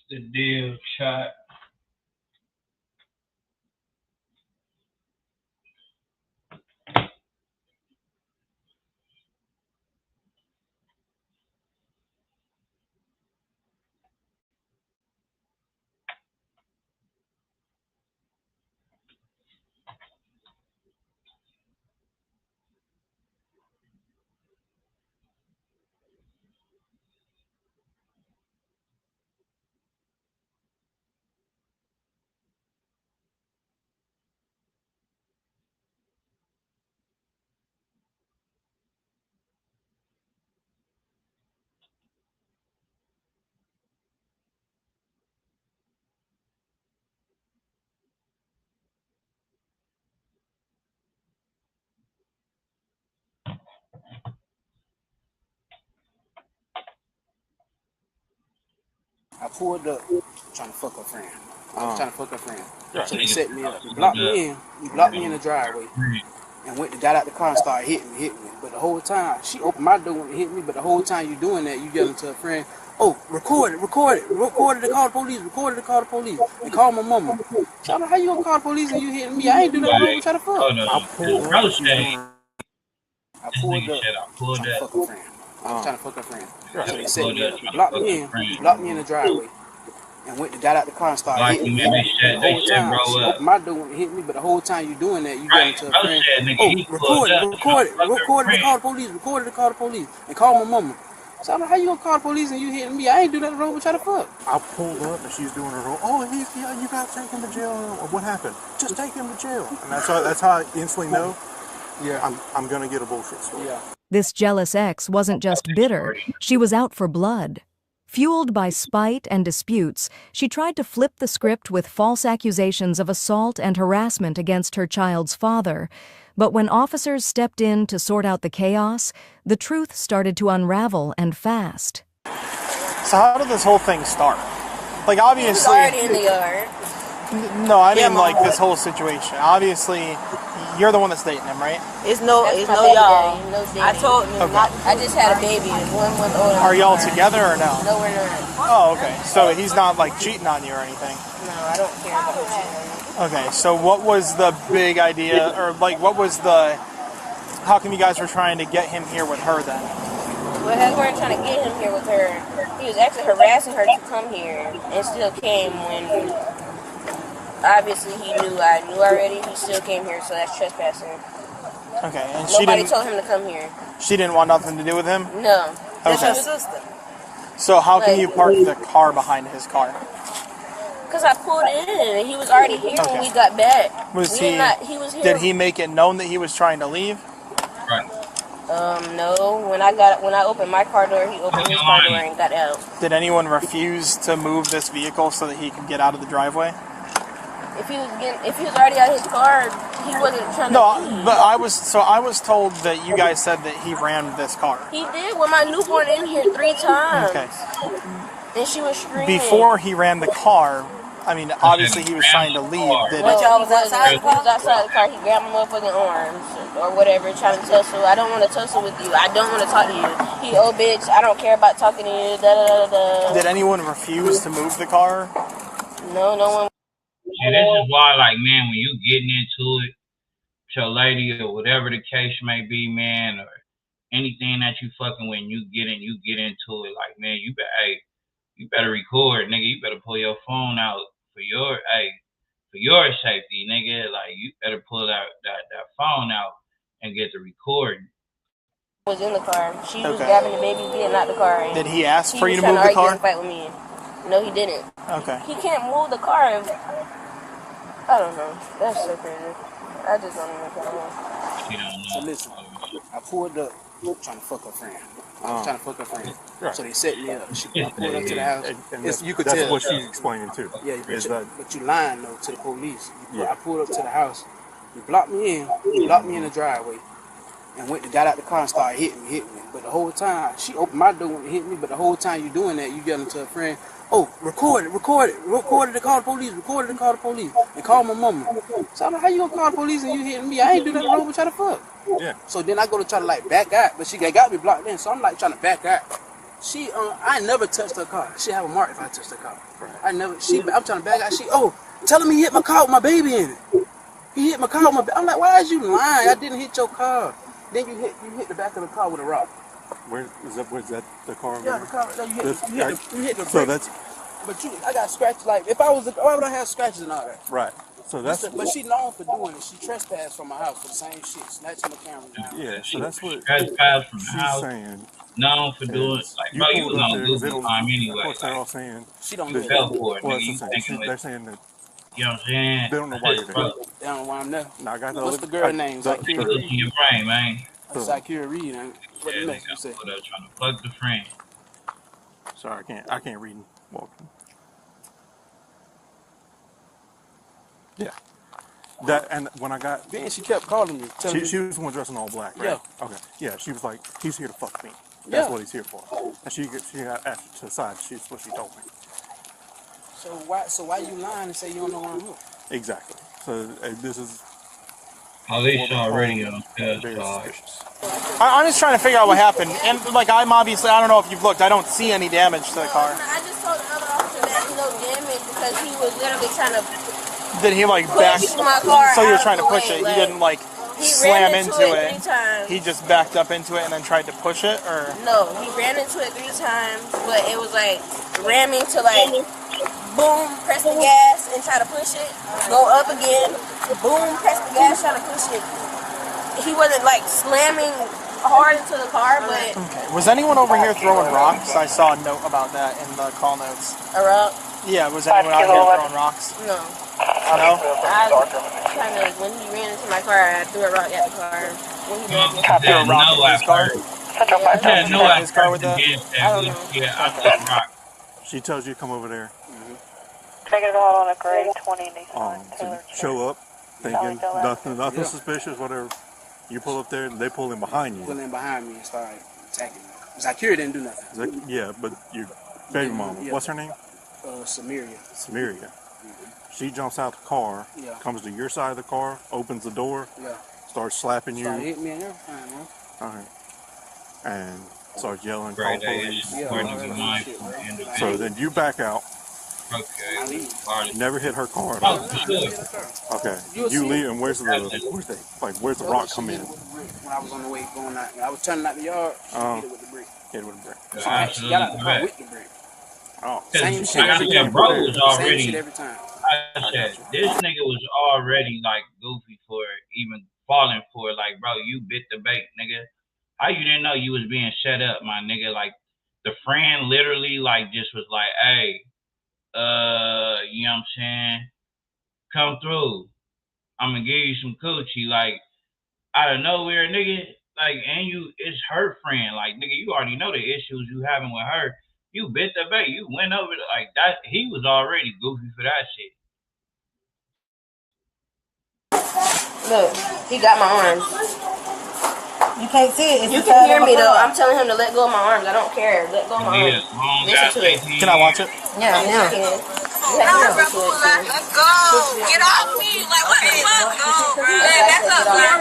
The deal shot. I pulled up trying to fuck her friend. I was trying to fuck her friend. Right. So they set me up. He blocked me in. He blocked me in the driveway. And got out the car and started hitting me. But the whole time, she opened my door and hit me. But the whole time you doing that, you yelling to a friend, oh, record it to call the police, recorded to call the police, and call my mama. So I don't know how you gonna call the police and you hitting me? I ain't do nothing wrong, trying to fuck. Oh no. I pulled up. I pulled up trying to fuck her friend. I was trying to fuck her friend. So they set me up. He blocked me in. He blocked me in the driveway. And got out the car and started hitting me. The whole time, she opened my door and hit me. But the whole time you doing that, you yelling to a friend, oh, record it to call the police, recorded to call the police, and call my mama. So I don't know how you gonna call the police and you hitting me? I ain't do nothing wrong, trying to fuck. I pulled up and she's doing her role. Oh, you gotta take him to jail. Or what happened? Just take him to jail. And that's how I instantly know. Yeah, I'm gonna get a bullshit story. Yeah. This jealous ex wasn't just bitter, she was out for blood. Fueled by spite and disputes, she tried to flip the script with false accusations of assault and harassment against her child's father. But when officers stepped in to sort out the chaos, the truth started to unravel and fast. So how did this whole thing start? Like, obviously... It was already in the yard. No, I mean, like, this whole situation. Obviously, you're the one that's dating him, right? It's no y'all. I told him, I just had a baby, 1 month old. Are y'all together or no? No, we're not. Oh, okay. So he's not, like, cheating on you or anything? No, I don't care about cheating on you. Okay, so what was the big idea, or, like, what was the... How come you guys were trying to get him here with her, then? Well, we weren't trying to get him here with her. He was actually harassing her to come here, and still came when... Obviously, I knew already. He still came here, so that's trespassing. Okay, and Nobody told him to come here. She didn't want nothing to do with him? No. Okay. That's her sister. So how can you park the car behind his car? Because I pulled in, and he was already here when we got back. He was here. Did he make it known that he was trying to leave? Right. No. When I opened my car door, he opened his car door and got out. Did anyone refuse to move this vehicle so that he could get out of the driveway? If he was already out of his car, he wasn't trying to leave. But I was told that you guys said that he ran this car. He did with my newborn in here 3 times. Okay. And she was screaming. Before he ran the car, I mean, obviously he was trying to leave. But y'all was outside the car? He was outside the car. He grabbed my motherfucking arms or whatever, trying to tussle. I don't want to tussle with you. I don't want to talk to you. He, oh, bitch, I don't care about talking to you. Da, da, da, da. Did anyone refuse to move the car? No one. Yeah, this is why, like, man, when you getting into it with your lady or whatever the case may be, man, or anything that you fucking when you get into it, like, man, you better record, nigga. You better pull your phone out for your safety, nigga. Like, you better pull that phone out and get the recording. Was in the car. She was grabbing the baby, getting out the car. Did he ask for you to move the car? He was trying to argue and fight with me. No, he didn't. Okay. He can't move the car. I don't know. That's so crazy. I just don't even know. So listen, I pulled up trying to fuck her friend. I was trying to fuck her friend. Right. So they set me up. I pulled up to the house. And you could that's tell. what she's explaining too. Yeah, but you lying though to the police. I pulled up to the house. You blocked me in. You blocked me in the driveway. And got out the car and started hitting me. But the whole time, she opened my door and hit me. But the whole time you doing that, you yelling to a friend, oh, record it to call the police, recorded to call the police, and call my mama. So I don't know how you gonna call the police and you hitting me? I ain't do nothing wrong, but trying to fuck. Yeah. So then I go to try to like back out, but she got me blocked in, so I'm like trying to back out. I never touched her car. She have a mark if I touched her car. I never. I'm trying to back out. Telling me he hit my car with my baby in it. He hit my car with my. I'm like, why is you lying? I didn't hit your car. Then you hit the back of the car with a rock. Where's that the car? Yeah, the car. You hit the brake. So that's. But I got scratches. Like if I was, why would I have scratches and all that? Right. So that's. But she known for doing it. She trespassed from my house for the same shit, snatching the camera down. Yeah. So that's what Trespassed from the she's house. saying. Known for doing like, bro, you was on Google time anyway. Of course, they're all saying she don't they know. Fell for it, well, nigga. they're saying that. You know what I'm saying? They don't know why you're there. They don't know why I'm there. No, I got the What's the girl name? It's in your brain, man. Zakira Reed. What the next you say? Trying to fuck the friend. Sorry, I can't read and walking. Yeah. That and when I got then she kept calling me. She was the one dressed in all black, right? Yeah. Okay. Yeah, she was like, he's here to fuck me. That's Yeah. what he's here for. And she got asked to the side. She's what she told me. So why you lying and say you don't know where I'm at? Exactly. So this is. Police already on very charge. suspicious. I'm just trying to figure out what happened. And like I'm obviously, I don't know if you've looked. I don't see any damage to the car. I just told the other officer that no damage because he was literally trying to Did he like back? push my car. So you were out trying of to the push way, it. He didn't like he slam ran into it it. 3 times. He just backed up into it and then tried to push it, or No, he ran into it 3 times, but it was like ramming to like boom, press the gas and try to push it, go up again, boom, press the gas, try to push it. He wasn't like slamming hard into the car, but okay. Was anyone over here throwing rocks? I saw a note about that in the call notes. a rock? Yeah, was anyone out here throwing rocks? No. No. When he ran into my car, I threw a rock at the car. When he ran into Threw a rock at his car. Yeah, no, His car with that? I don't know. Yeah, I thought rock. She tells you to come over there. Taking it out on a grade 20 Nissan To Taylor. show up, thinking nothing suspicious, whatever. You pull up there, and they pull in behind Pull you. in behind me and started attacking me. Zakira didn't do nothing. Yeah, but your baby mama, Yeah. what's her name? Samaria. Samaria. She jumps out the car, Yeah. comes to your side of the car, opens the door, Yeah. starts slapping you, Started hitting me and everything, man. alright, and starts yelling, call Right, police. Yeah, according all to that my shit, right? individual. So then you back out, I Okay. leave. never hit her car at all. Oh, sure. Okay, You'll you see leave, and where's the rock come in? When I was on the way going out, when I was turning out the yard, she hit it with the brick. Hit it with a brick. She got out the car with the brick. Oh, Same shit. Like I said, bro was Same already. shit every time. I said this nigga was already like goofy for it, even falling for it. Like, bro, you bit the bait, nigga. How you didn't know you was being set up, my nigga? Like, the friend literally like just was like, hey, you know what I'm saying? Come through. I'm gonna give you some coochie, like out of nowhere, nigga. Like, and it's her friend, like, nigga. You already know the issues you having with her. You bit the bait. You went over like that. He was already goofy for that shit. Look, he got my arms. You can't see it. You can hear me though. I'm telling him to let go of my arms. I don't care. Let go of my arms. Listen to it. Can I watch it? Yeah, yeah. You have to listen to it too. Let's go. Get off me. Like, what the fuck? Go, bro. Back up, bro.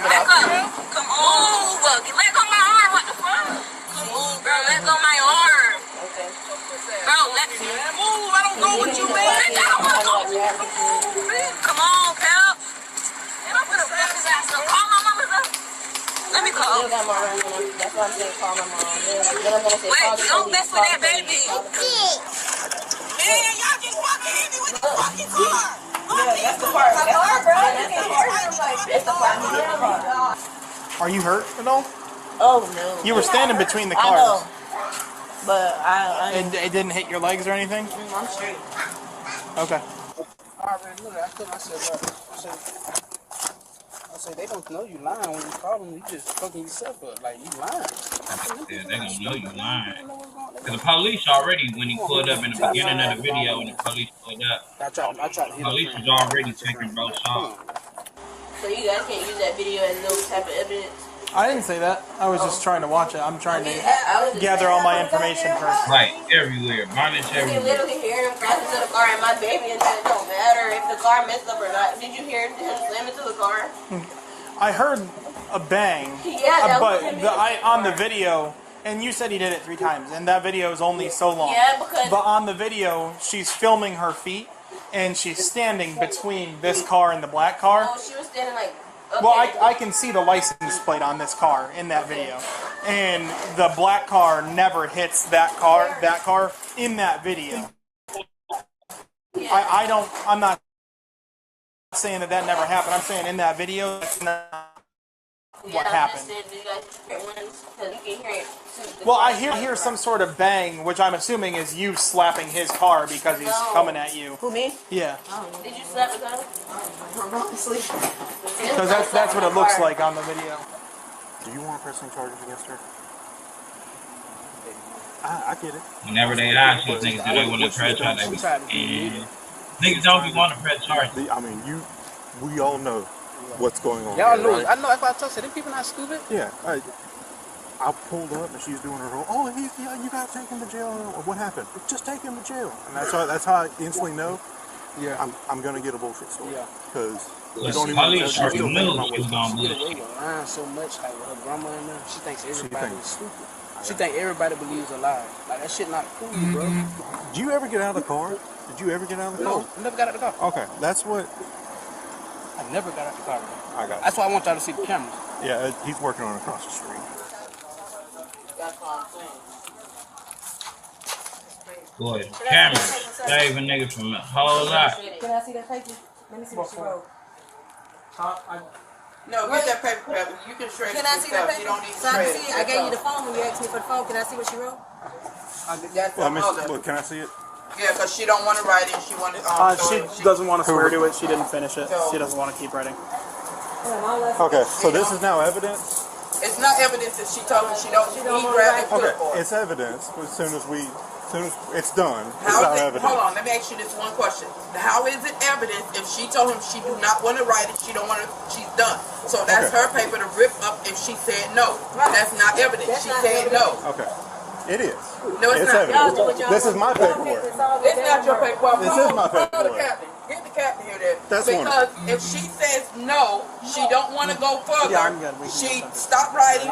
Back up. Come on. Let go of my arm. What the fuck? Come on, bro. Let go of my arm. Okay. Bro, let me move. I don't know what you mean. I don't want to go. Come on, pal. And I'm gonna fuck his ass up. Call my mama up. Let me call. Still got my arms on him. That's why I'm saying call my mom. Then I'm gonna say Wait, call the don't police, mess with call that the police, baby. call the police. Man, y'all just fucking hit me with the fucking car. Yeah, that's the part. That's the part. That's the part. That's the part. Are you hurt at all? Oh no. You were standing between the I know. cars. But I And it didn't hit your legs or anything? I'm straight. Okay. I already knew that. I told him, I said, they don't know you lying when you call them. You just fucking yourself up. Like, you lying. Yeah, they don't know you lying. Cause the police already, when he pulled up in the beginning of the video, when the police pulled up, I tried to hit police him. was already taking bro off. So you guys can't use that video as no type of evidence? I didn't say that. I was just trying to watch it. I'm trying to I was just gather all my information first. Like everywhere, bonnets You can everywhere. literally hear him crash into the car and my baby, and it don't matter if the car messed up or not. Did you hear him slam into the car? I heard a bang, Yeah, that was but him. on the video, And you said he did it 3 times, and that video is only so long. Yeah, because... But on the video, she's filming her feet, and she's standing between this car and the black car. Oh, she was standing like... Okay. Well, I can see the license plate on this car in that video. And the black car never hits that car in that video. Yeah. I'm not saying that never happened. I'm saying in that video, that's not what happened. Well, I hear some sort of bang, which I'm assuming is you slapping his car because he's coming at you. Who, me? Yeah. Did you slap the car? Honestly. Because that's what it looks like on the video. Do you want pressing charges against her? I get it. Whenever they ask these niggas, do they want to press charges? Niggas don't be want to press charges. I mean, we all know what's going on. Y'all here, know. right? I know. That's why I told you. Them people not stupid. Yeah. I pulled up and she's doing her whole, oh, you got to take him to jail. What happened? Just take him to jail. And that's how I instantly know. Yeah. I'm gonna get a bullshit story. Yeah. Because you don't even know. She still thinking about what's going on. Around so much, like with her grandma and them, she thinks everybody is stupid. She think everybody believes a lie. Like that shit not cool, bro. Did you ever get out of the car? Did you ever get out of the car? No, I never got out of the car. Okay, that's what. I never got out the car. I got. That's why I want y'all to see the cameras. Yeah, he's working on it across the street. Boy, the cameras save a nigga from a whole lot. Can I see that paper? Let me see what she wrote. No, get that paper. You can shred it. Can I see that paper? You don't need to So I shred can it. see it. I gave you the phone when you asked me for the phone. Can I see what she wrote? That's the mother. Look, can I see it? Yeah, because she don't want to write it. She wanted. She doesn't want to swear to it. She didn't finish it. She doesn't want to keep writing. Okay, so this is now evidence. It's not evidence that she told me she don't. He grabbed and Okay, put for it. it's evidence. As soon as it's done, it's How not is it? evidence. Hold on, let me ask you this one question. How is it evidence if she told him she do not want to write it? She don't want to. She's done. So that's her paper to rip up if she said no. That's not evidence. She said no. Okay, it is. No, it's not. Evidence. This is my paperwork. It's not your paperwork. This is my Call the paperwork. captain. Get the captain here then. That's because if she says no, she don't want to go further. She stop writing.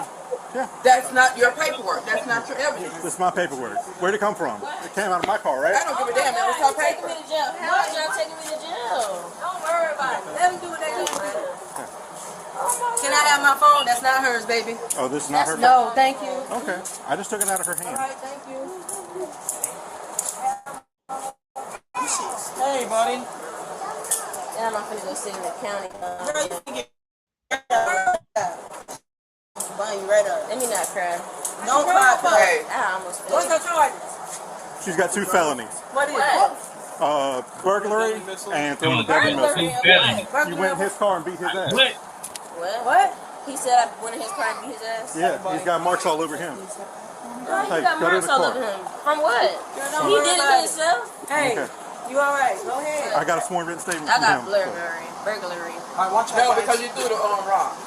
Yeah. That's not your paperwork. That's not your evidence. This is my paperwork. Where'd it come from? It came out of my car, right? I don't give a damn. It was her paper. Taking me to jail. How is y'all taking me to jail? Don't worry about it. Let them do what they gonna do. Can I have my phone? That's not hers, baby. Oh, this is not her phone? No, thank you. Okay. I just took it out of her hand. All right, thank you. Hey, buddy. And I'm finna go sit in the county. Let me not cry. Don't cry. Hey. I almost feel What's the charges? She's got 2 felonies. What is it? Burglary and throwing a deadly missile. You went in his car and beat his ass. What? He said I went in his car and beat his ass? Yeah, he's got marks all over him. No, he got marks all over him. From what? He did it to himself? Hey, Okay. you all right? Go ahead. I got a sworn written statement I from got him. burglary. No, because you threw the rock.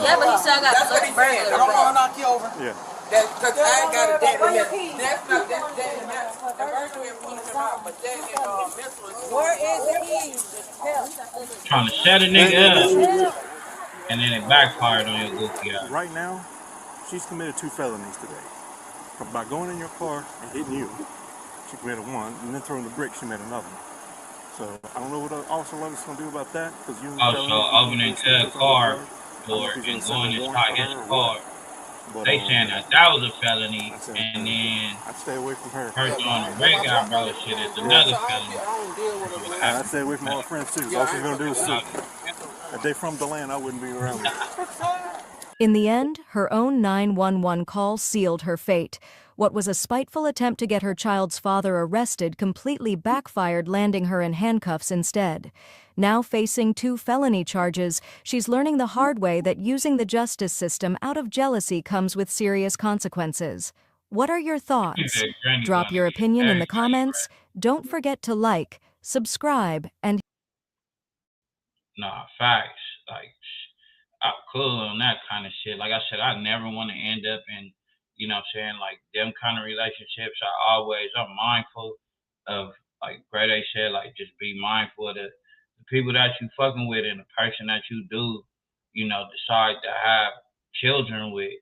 Yeah, but he said I got That's what he said. I don't want to knock you over. Yeah. Because I ain't got a deadly missile. That's not that deadly missile. The burglary pulling him out, but deadly missile is... Where is the key? Trying to set a nigga up. And then it backfired on your goofy ass. Right now, she's committed 2 felonies today. By going in your car and hitting you, she committed 1, and then throwing the brick, she made another one. So I don't know what Officer Love's gonna do about that, because you. Also, opening to a car door and going inside his car. They saying that was a felony, and then I'd stay away from her. person on the red guy bro shit is another felony. I'd stay away from all her friends too. All she's gonna do is sue. If they from DeLand, I wouldn't be around them. In the end, her own 911 call sealed her fate. What was a spiteful attempt to get her child's father arrested completely backfired, landing her in handcuffs instead. Now facing 2 felony charges, she's learning the hard way that using the justice system out of jealousy comes with serious consequences. What are your thoughts? Drop your opinion in the comments. Don't forget to like, subscribe, and... Nah, facts. Like, I'm cool on that kind of shit. Like I said, I never want to end up in, you know what I'm saying, like them kind of relationships. I'm mindful of, like Grade A said, like just be mindful of the people that you fucking with and the person that you do, you know, decide to have children with.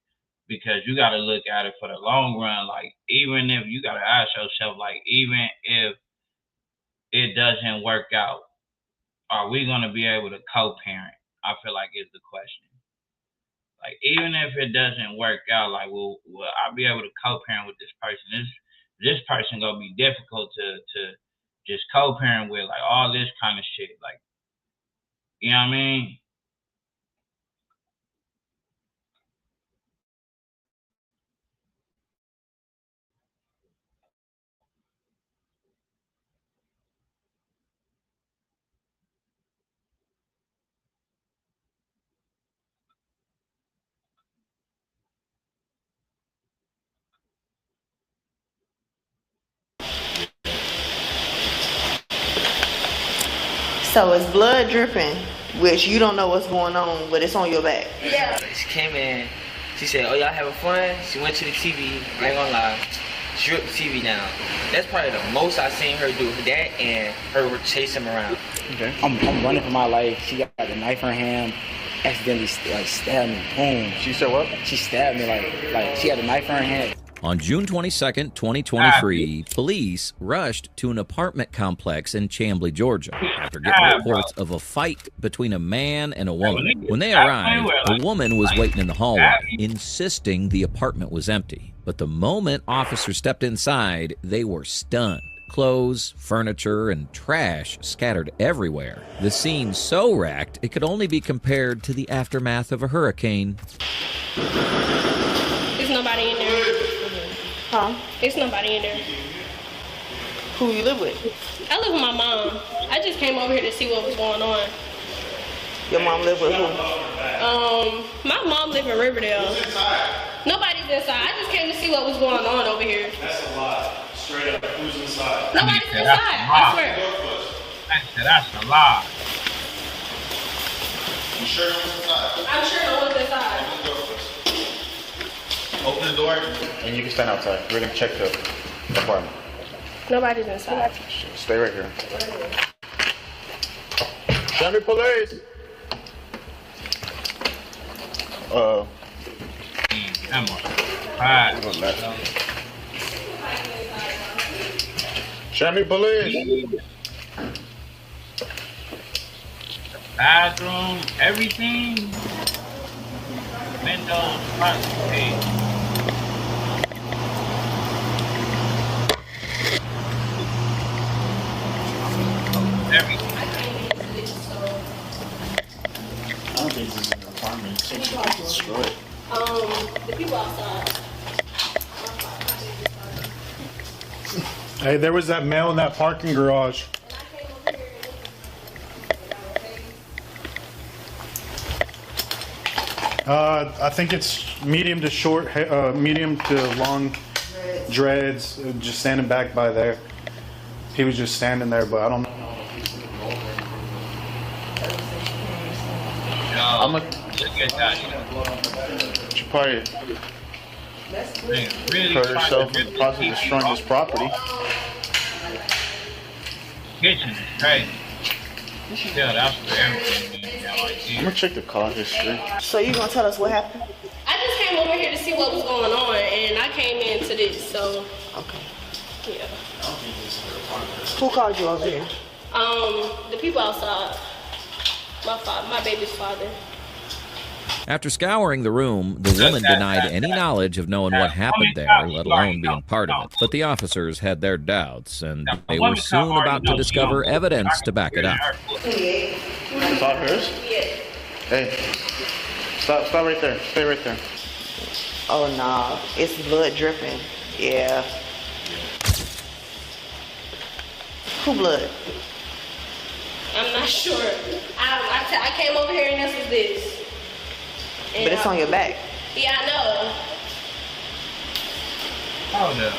because you got to look at it for the long run. Like, even if you got to ask yourself, like, even if it doesn't work out, are we going to be able to co-parent? I feel like is the question. Like, even if it doesn't work out, like, will I be able to co-parent with this person? This person gonna be difficult to just co-parent with, like, all this kind of shit. Like, you know what I mean? So it's blood dripping, which you don't know what's going on, but it's on your back. Yeah. She came in, she said, oh, y'all having fun? She went to the TV, I ain't gonna lie. She ripped the TV down. That's probably the most I've seen her do. That and her chase him around. Okay. I'm running for my life. She got the knife in her hand, accidentally like stabbed me. Boom. She said what? She stabbed me like she had a knife in her hand. On June 22nd, 2023, police rushed to an apartment complex in Chamblee, Georgia, after getting reports of a fight between a man and a woman. When they arrived, the woman was waiting in the hallway, insisting the apartment was empty. But the moment officers stepped inside, they were stunned. Clothes, furniture, and trash scattered everywhere. The scene so wrecked, it could only be compared to the aftermath of a hurricane. There's nobody in there. Huh? There's nobody in there. Who you live with? I live with my mom. I just came over here to see what was going on. Your mom live with who? My mom live in Riverdale. Nobody's inside. I just came to see what was going on over here. That's a lie. Straight up, who's inside? Nobody's inside. I swear. That's a lie. You sure no one's inside? I'm sure no one's inside. Open the door. And you can stand outside. We're gonna check the apartment. Nobody's inside. Stay right here. Show me police. Come on. Alright. Show me police. Bathroom, everything. Windows, front page. Everything. I don't think this is an apartment. It should be destroyed. The people outside. Hey, there was that male in that parking garage. I think it's medium to short, medium to long dreads, just standing back by there. He was just standing there, but I don't know. I'm gonna look at that. She probably really hurt herself in the process of destroying this property. Kitchen is crazy. Yeah, that's for everything. I'm gonna check the car history. So you gonna tell us what happened? I just came over here to see what was going on, and I came into this, so. Okay. Yeah. Who called you over here? The people outside. My baby's father. After scouring the room, the woman denied any knowledge of knowing what happened there, let alone being part of it. But the officers had their doubts, and they were soon about to discover evidence to back it up. It's all hers? Hey, stop right there. Stay right there. Oh no, it's blood dripping. Yeah. Who blood? I'm not sure. I came over here and this was this. And but it's on your back. Yeah, I know. Hold up.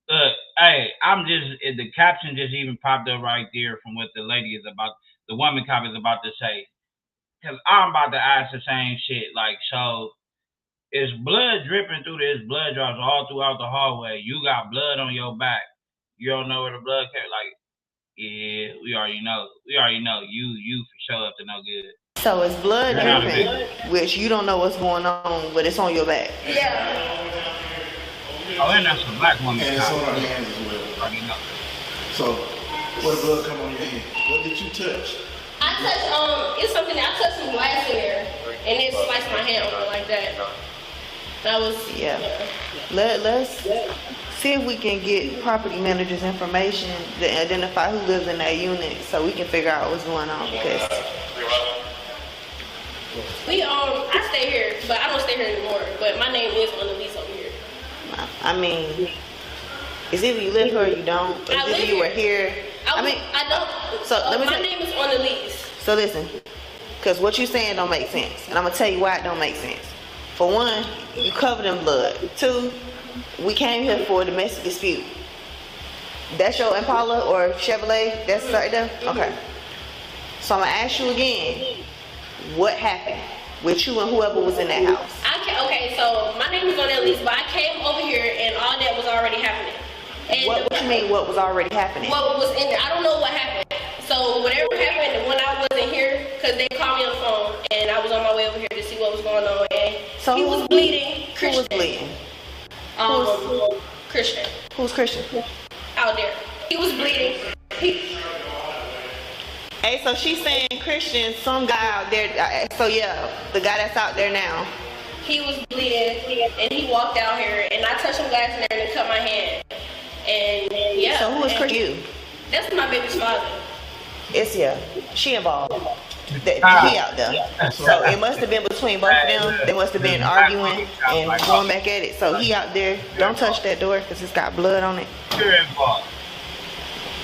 Look, hey, the caption just even popped up right there from what the lady is about, the woman cop is about to say. Because I'm about to ask the same shit. Like, so, it's blood dripping through this blood drops all throughout the hallway. You got blood on your back. You don't know where the blood came. Like, yeah, we already know. You for sure up to no good. So it's blood dripping, which you don't know what's going on, but it's on your back. Yeah. Oh, and that's a black woman. And it's on her hands as well. So, what blood come on your hand? What did you touch? I touched, it's something, I touched some glass in there, and it sliced my hand open like that. That was, yeah. Let's see if we can get property manager's information to identify who lives in that unit so we can figure out what's going on, because I stay here, but I don't stay here anymore, but my name is on the lease over here. I mean, it's either you live here or you don't, but it's either you were here. I don't, so let me my name is on the lease. So listen, because what you're saying don't make sense, and I'm going to tell you why it don't make sense. For one, you covered in blood. Two, we came here for a domestic dispute. That's your Impala or Chevrolet? That's right there? Okay. So I'm going to ask you again, what happened with you and whoever was in that house? Okay, so my name is on that lease, but I came over here and all that was already happening. And what you mean what was already happening? What was in there? I don't know what happened. So whatever happened when I wasn't here, because they called me on the phone and I was on my way over here to see what was going on. And so he was bleeding. Christian. Who was bleeding? Christian. Who's Christian? Out there. He was bleeding. Hey, so she's saying Christian, some guy out there. So yeah, the guy that's out there now. He was bleeding and he walked out here and I touched some glass in there and it cut my hand. And yeah. So who is Christian? That's my baby's father. It's she involved. He out there. So it must have been between both of them. They must have been arguing and going back at it. So he out there. Don't touch that door because it's got blood on it.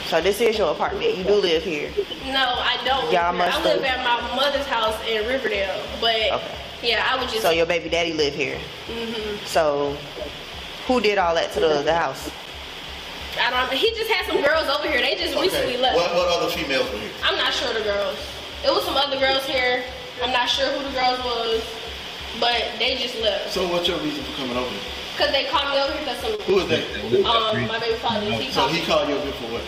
So this is your apartment. You do live here. No, I don't. Y'all must I live at my mother's house in Riverdale. But yeah, I would just. So your baby daddy live here. Mhm. So who did all that to the house? I don't. He just had some girls over here. They just recently left. What other females were here? I'm not sure the girls. It was some other girls here. I'm not sure who the girls was, but they just left. So what's your reason for coming over here? Cause they called me over here because some. Who is that? My baby father. He called you over here for what?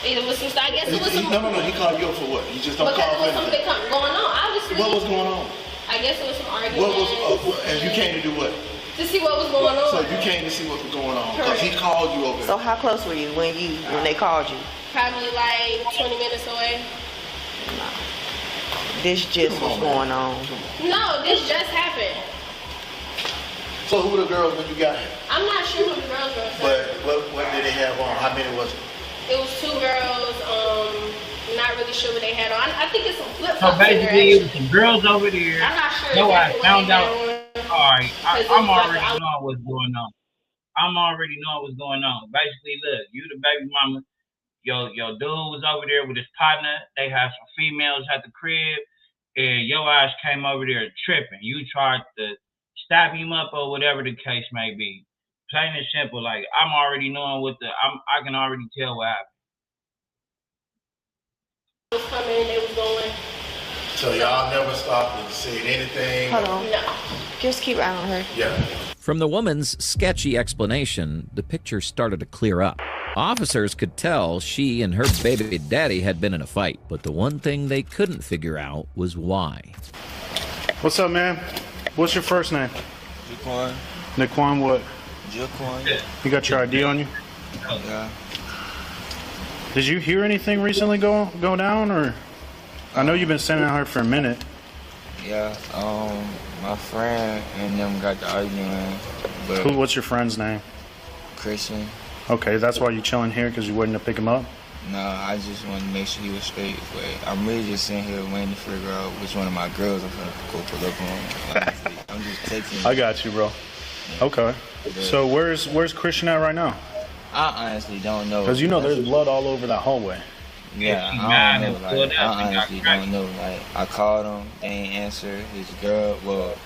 It was some. I guess it was some. No. He called you over for what? You just don't because call it was something going on. Obviously. What was going on? I guess it was some argument. What was? And you came to do what? To see what was going on. So you came to see what was going on because he called you over. So how close were you when they called you? Probably like 20 minutes away. No. This just was going on. No, this just happened. So who were the girls when you got here? I'm not sure who the girls were. But what did they have on? How many was it? It was 2 girls. Not really sure what they had on. I think it's some flip flops. So basically, it was some girls over there. I'm not sure. No, I found out. Alright, I'm already knowing what's going on. I'm already knowing what's going on. Basically, look, you the baby mama. Your dude was over there with his partner. They had some females at the crib, and your ass came over there tripping. You tried to stab him up or whatever the case may be. Plain and simple. Like I'm already knowing I can already tell what happened. Was coming, they was going. So y'all never stopped and said anything? Hold on. No. Just keep an eye on her. Yeah. From the woman's sketchy explanation, the picture started to clear up. Officers could tell she and her baby daddy had been in a fight, but the one thing they couldn't figure out was why. What's up, man? What's your first name? Jaquan. Naquan what? Jaquan. You got your ID on you? Yeah. Did you hear anything recently go down, or? I know you've been standing out here for a minute. Yeah, my friend and them got the argument. But What's your friend's name? Christian. Okay, that's why you chilling here, because you waiting to pick him up? No, I just wanted to make sure he was straight. But I'm really just sitting here waiting to figure out which one of my girls I'm gonna go pull up on. Honestly, I'm just taking. I got you, bro. Okay. So where's Christian at right now? I honestly don't know. Because you know there's blood all over that hallway. Yeah, I don't know. Like, I honestly don't know. Like, I called him, they ain't answer. His girl,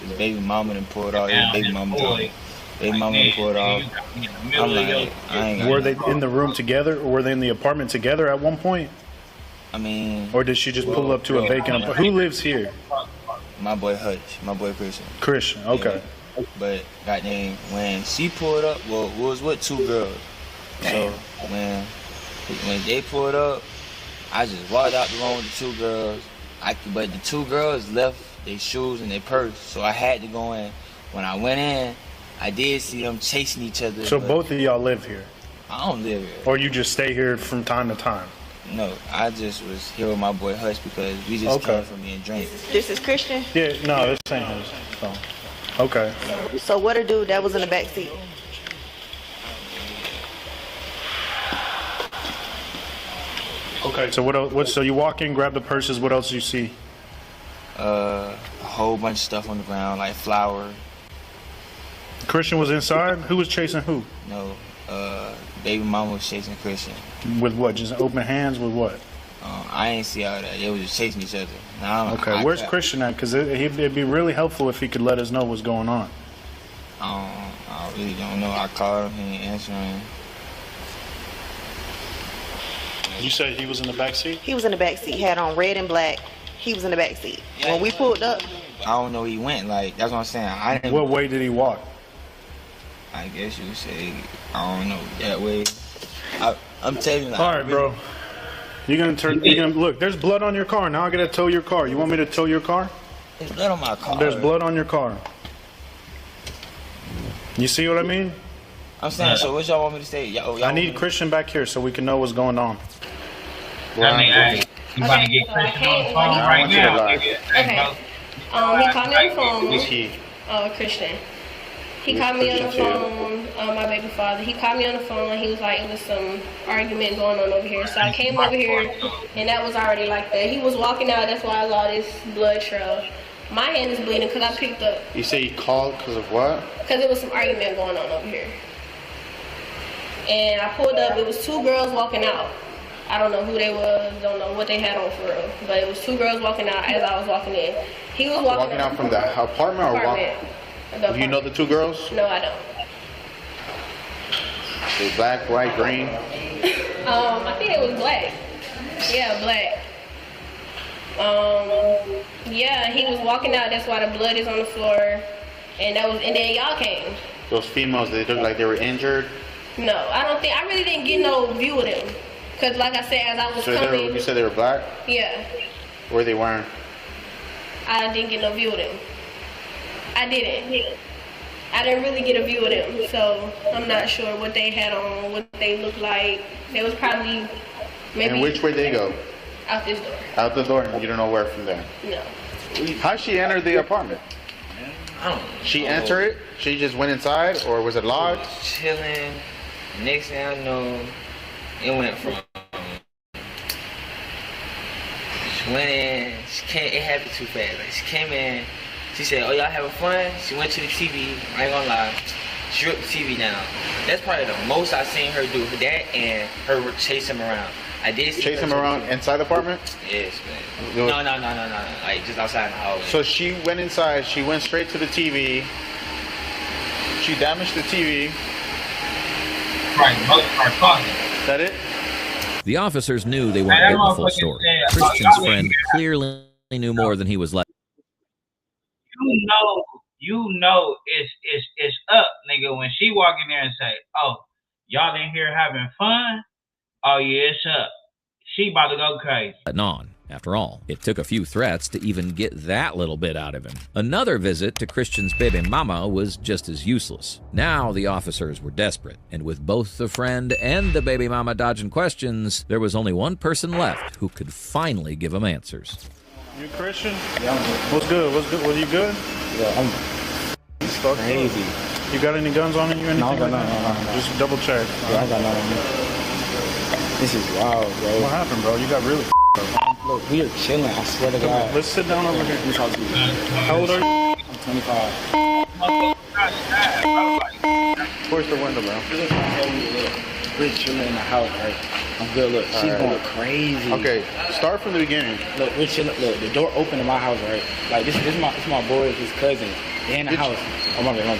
his baby mama done pulled off. His baby mama pulled off. I'm like, I ain't got Were they in the room together, or were they in the apartment together at one point? I mean, or did she just pull up to a vacant apartment? Who lives here? My boy Hutch, my boy Christian. Christian, okay. Yeah. But goddamn, when she pulled up, it was with 2 girls. So when they pulled up, I just walked out the room with the 2 girls. But the two girls left their shoes and their purse, so I had to go in. When I went in, I did see them chasing each other. So both of y'all live here? I don't live here. Or you just stay here from time to time? No, I just was here with my boy Hush because we just came from being drinking. This is Christian? Yeah, no, this ain't his. So, okay. So what a dude that was in the back seat? Okay, so what else? So you walk in, grab the purses. What else do you see? A whole bunch of stuff on the ground, like flour. Christian was inside. Who was chasing who? No, baby mama was chasing Christian. With what? Just open hands with what? I ain't see all that. They was just chasing each other. Okay, where's Christian at? Because it'd be really helpful if he could let us know what's going on. I really don't know. I called him, he ain't answering. You said he was in the back seat? He was in the back seat. Had on red and black. He was in the back seat. Yeah, when we pulled up, I don't know. He went like that's what I'm saying. I didn't. What way did he walk? I guess you would say I don't know that way. I'm telling you. All right, bro. You're gonna look. There's blood on your car. Now I gotta tow your car. You want me to tow your car? There's blood on my car. There's blood on your car. You see what I mean? I'm saying. So what y'all want me to say? I need Christian back here so we can know what's going on. I mean, hey, you about to get Christian on the phone right now. Okay. He called me on the phone. Who's he? Christian. He called me on the phone, my baby father. He called me on the phone and he was like, it was some argument going on over here. So I came over here and that was already like that. He was walking out, that's why I saw this blood trail. My hand is bleeding because I picked up. You say he called because of what? Because there was some argument going on over here. And I pulled up, it was two girls walking out. I don't know who they was, don't know what they had on for real. But it was two girls walking out as I was walking in. He was walking out from the apartment or walking? Do you know the two girls? No, I don't. They black, white, green? I think it was black. Yeah, black. Yeah, he was walking out, that's why the blood is on the floor. And then y'all came. Those females, they look like they were injured? No, I really didn't get no view of them. Because like I said, as I was coming. You said they were black? Yeah. Where they wearing? I didn't get no view of them. I didn't. I didn't really get a view of them. So I'm not sure what they had on, what they looked like. They was probably maybe. And which way they go? Out this door. Out the door, and you don't know where from there? No. How'd she enter the apartment? I don't know. She entered it? She just went inside, or was it locked? Chilling. Next thing I know, it went from. She went in. It happened too fast. Like she came in. She said, "Oh, y'all having fun?" She went to the TV. I ain't gonna lie. She ripped the TV down. That's probably the most I seen her do. That and her chase him around. I did see chase him around inside the apartment? Yes, man. No. Like just outside the house. So she went inside. She went straight to the TV. She damaged the TV. Right, most of our closet. Is that it? The officers knew they weren't getting the full story. Christian's friend clearly knew more than he was letting. You know it's up, nigga, when she walk in there and say, "Oh, y'all in here having fun? Oh yeah, it's up." She about to go crazy. On. After all, it took a few threats to even get that little bit out of him. Another visit to Christian's baby mama was just as useless. Now the officers were desperate, and with both the friend and the baby mama dodging questions, there was only one person left who could finally give them answers. You Christian? Yeah, I'm good. What's good? Was you good? Yeah, I'm crazy. You got any guns on you? No, I got none. Just double check. Yeah, I got none on me. This is wild, bro. What happened, bro? You got really Look, we are chilling, I swear to God. Let's sit down over here. Let me talk to you. How old are you? I'm 25. Towards the window, bro. We're chilling in the house, right? I'm good. Look, she's going crazy. Okay, start from the beginning. Look, we're chilling. Look, the door open in my house, right? Like this is my boy, his cousin. They in the house. Oh my bad.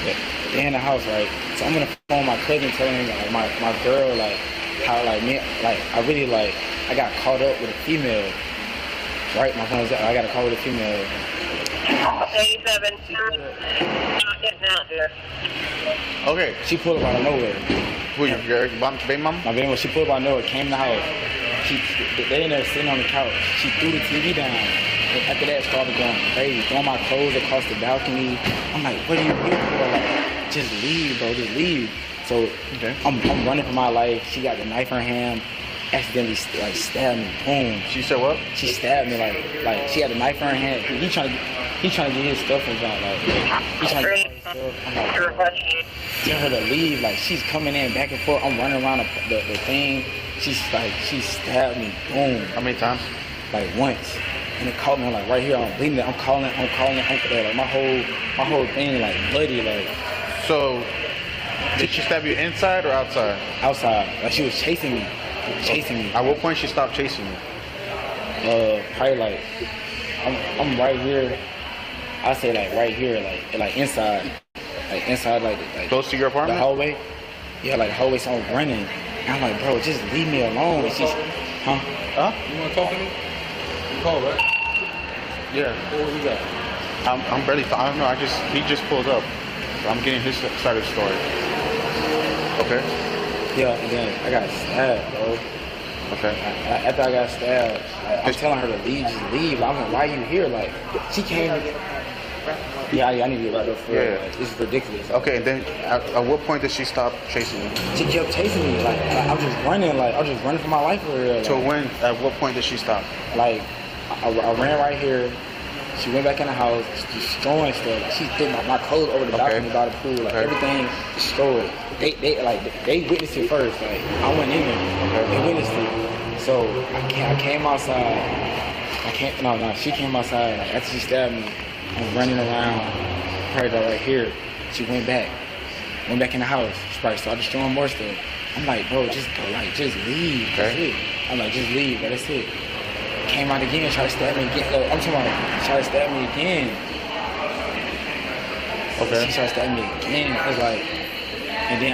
They in the house, right? So I'm gonna phone my cousin, telling him like my girl, like how like me, like I really like I got caught up with a female. Right, my phone's up. I got a call with a female. 87. Not getting out here. Okay. She pulled up out of nowhere. Who, your baby mom? My baby mom. She pulled up out of nowhere, came in the house. They in there sitting on the couch. She threw the TV down after that, started going crazy, throwing my clothes across the balcony. I'm like, what are you here for? Like, just leave, bro, just leave. So I'm running for my life. She got the knife in her hand, accidentally like stabbed me. Boom. She said what? She stabbed me like she had a knife in her hand. He trying to get his stuff and like he trying to get his stuff. I'm like, tell her to leave. Like she's coming in back and forth. I'm running around the thing. She stabbed me. Boom. How many times? Like once. And it caught me like right here. I'm bleeding. I'm calling it. Like my whole thing like bloody. Like. So, did she stab you inside or outside? Outside. Like she was chasing me. At what point she stopped chasing you? Probably like I'm right here. I say like right here, like inside, like close to your apartment. The hallway. Yeah, like the hallway. So I'm running. And I'm like, bro, just leave me alone. And she's, huh? You want to talk to me? You call, right? Yeah. What was that? I'm barely. I don't know. He just pulled up. So I'm getting his side of the story. Okay. Yeah, and then I got stabbed, bro. Okay. After I got stabbed, I'm telling her to leave, just leave. I'm like, why are you here? Like, she came. Yeah, I need to get right up for it. Like, this is ridiculous. Okay, and then at what point did she stop chasing you? She kept chasing me. Like, I was just running. Like, I was just running for my life for real. So when? At what point did she stop? Like, I ran right here. She went back in the house, destroying stuff. She threw my clothes over the balcony by the pool. Like everything destroyed. They witnessed it first. Like I went in there. They witnessed it. So I came outside. She came outside. Like, after she stabbed me, I was running around. Probably right here. She went back in the house. She probably started destroying more stuff. I'm like, bro, just leave. That's it. I'm like, just leave. But that's it. Came out again, tried to stab me again. I'm talking about tried to stab me again. Okay. She tried to stab me again. I was like, and then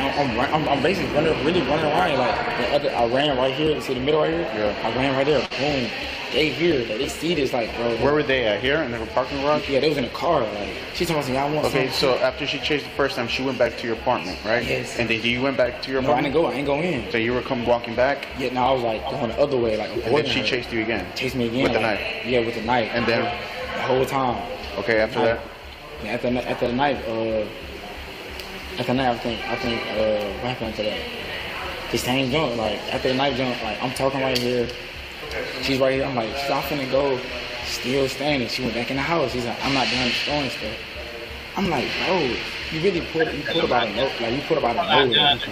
I'm basically running around. Like I ran right here. See the middle right here? Yeah. I ran right there. Boom. They here. Like, they see this. Like, bro. Where were they at? Here in the parking garage? Yeah, they was in a car. Like she told me, y'all want something? Okay, so after she chased the first time, she went back to your apartment, right? Yes. And then you went back to your apartment? No, I didn't go in. So you were walking back? Yeah, no, I was like going the other way, like. And then she chased you again? Chased me again. With the like, knife? Yeah, with the knife. And then? The whole time. Okay, after that? Yeah, after the knife, I think what happened after that? The same jump, like after the knife jump, like I'm talking right here. She's right here. I'm like, stop finna go. Still standing. She went back in the house. She's like, I'm not done destroying stuff. I'm like, bro, you really put about a note. Like, you put about a note.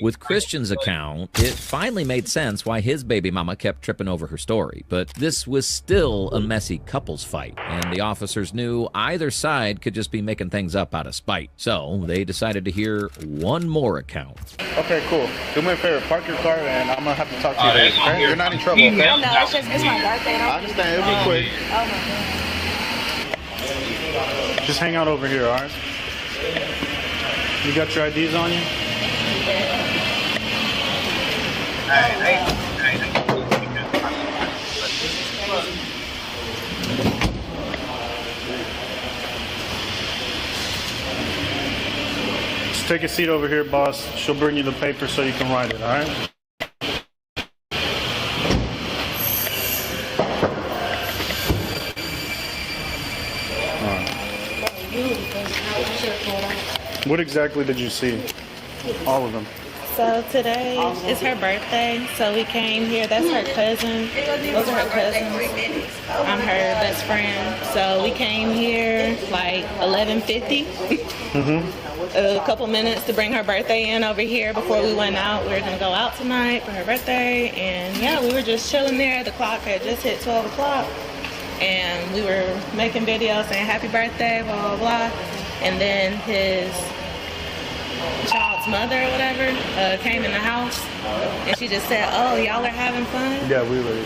With Christian's account, it finally made sense why his baby mama kept tripping over her story. But this was still a messy couples fight, and the officers knew either side could just be making things up out of spite. So they decided to hear one more account. Okay, cool. Do me a favor, park your car, and I'm gonna have to talk to you later. Okay? You're not in trouble, okay? No, it's my birthday. I understand. It'll be quick. Oh my God. Just hang out over here, all right? You got your IDs on you? Just take a seat over here, boss. She'll bring you the paper so you can write it, all right? What exactly did you see? All of them. So today is her birthday, so we came here. That's her cousin. Those are her cousins. I'm her best friend. So we came here like 11:50. A couple minutes to bring her birthday in over here before we went out. We were gonna go out tonight for her birthday, and yeah, we were just chilling there. The clock had just hit 12 o'clock, and we were making videos saying happy birthday, blah blah blah. And then his child's mother or whatever came in the house, and she just said, oh, y'all are having fun? Yeah, we were.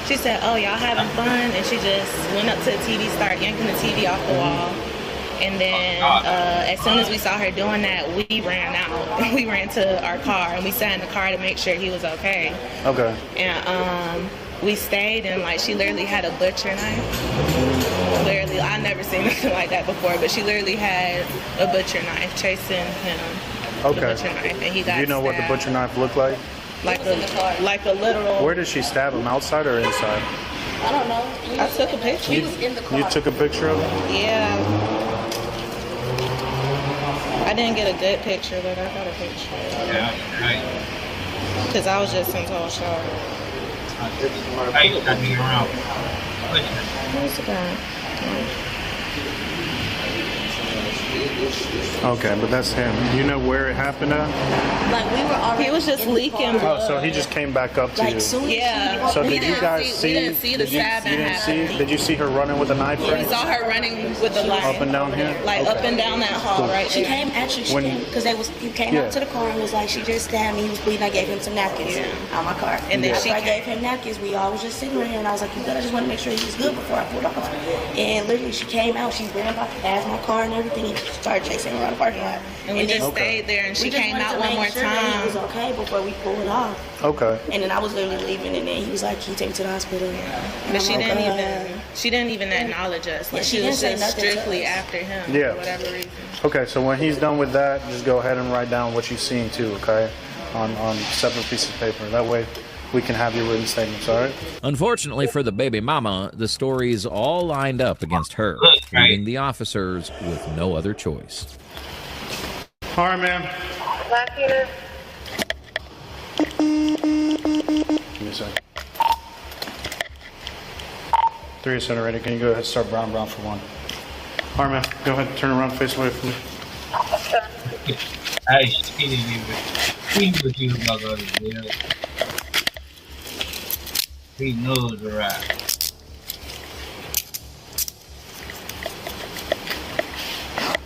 She said, oh, y'all having fun? And she just went up to the TV, started yanking the TV off the wall. And then as soon as we saw her doing that, we ran out. We ran to our car, and we sat in the car to make sure he was okay. Okay. And we stayed, and like she literally had a butcher knife. Literally, I never seen anything like that before, but she literally had a butcher knife chasing him. Okay. The butcher knife, and he got Do you know what the butcher knife looked like? Like a literal. Where did she stab him? Outside or inside? I don't know. I took a picture. He was in the car. You took a picture of it? Yeah. I didn't get a good picture, but I got a picture. Yeah, right. Because I was just in total shock. Hey, I be around. Where's the guy? Okay, but that's him. You know where it happened at? Like we were already. He was just leaking blood. Oh, so he just came back up to you. Yeah. So did you guys see? We didn't see the stabbing happen. Did you see her running with a knife? We saw her running with the light. Up and down here? Like up and down that hall right She there. came, actually, she came, because he came out to the car and was like, she just stabbed me, he was bleeding, I gave him some napkins out my car. And then after I gave him napkins, we all was just sitting right here, and I was like, you good, I just want to make sure he was good before I pulled off. And literally, she came out, she ran by past my car and everything, and started chasing her around the parking lot. And we just stayed there, and she came out one more He was time. okay before we pulled off. Okay. And then I was literally leaving, and then he was like, can you take me to the hospital? And But she I'm didn't like, even acknowledge us. Like Yeah, she she was didn't say just nothing to strictly us. after him Yeah. for whatever reason. Okay, so when he's done with that, just go ahead and write down what you've seen too, okay? On separate pieces of paper. That way we can have your written statements, all right? Unfortunately for the baby mama, the stories all lined up against her, leaving the officers with no other choice. All right, ma'am. Give me a second. 3 is center ready. Can you go ahead and start brown for 1? All right, ma'am. Go ahead, turn around, face away from me. Hey, she was you about to jail. He knows the right.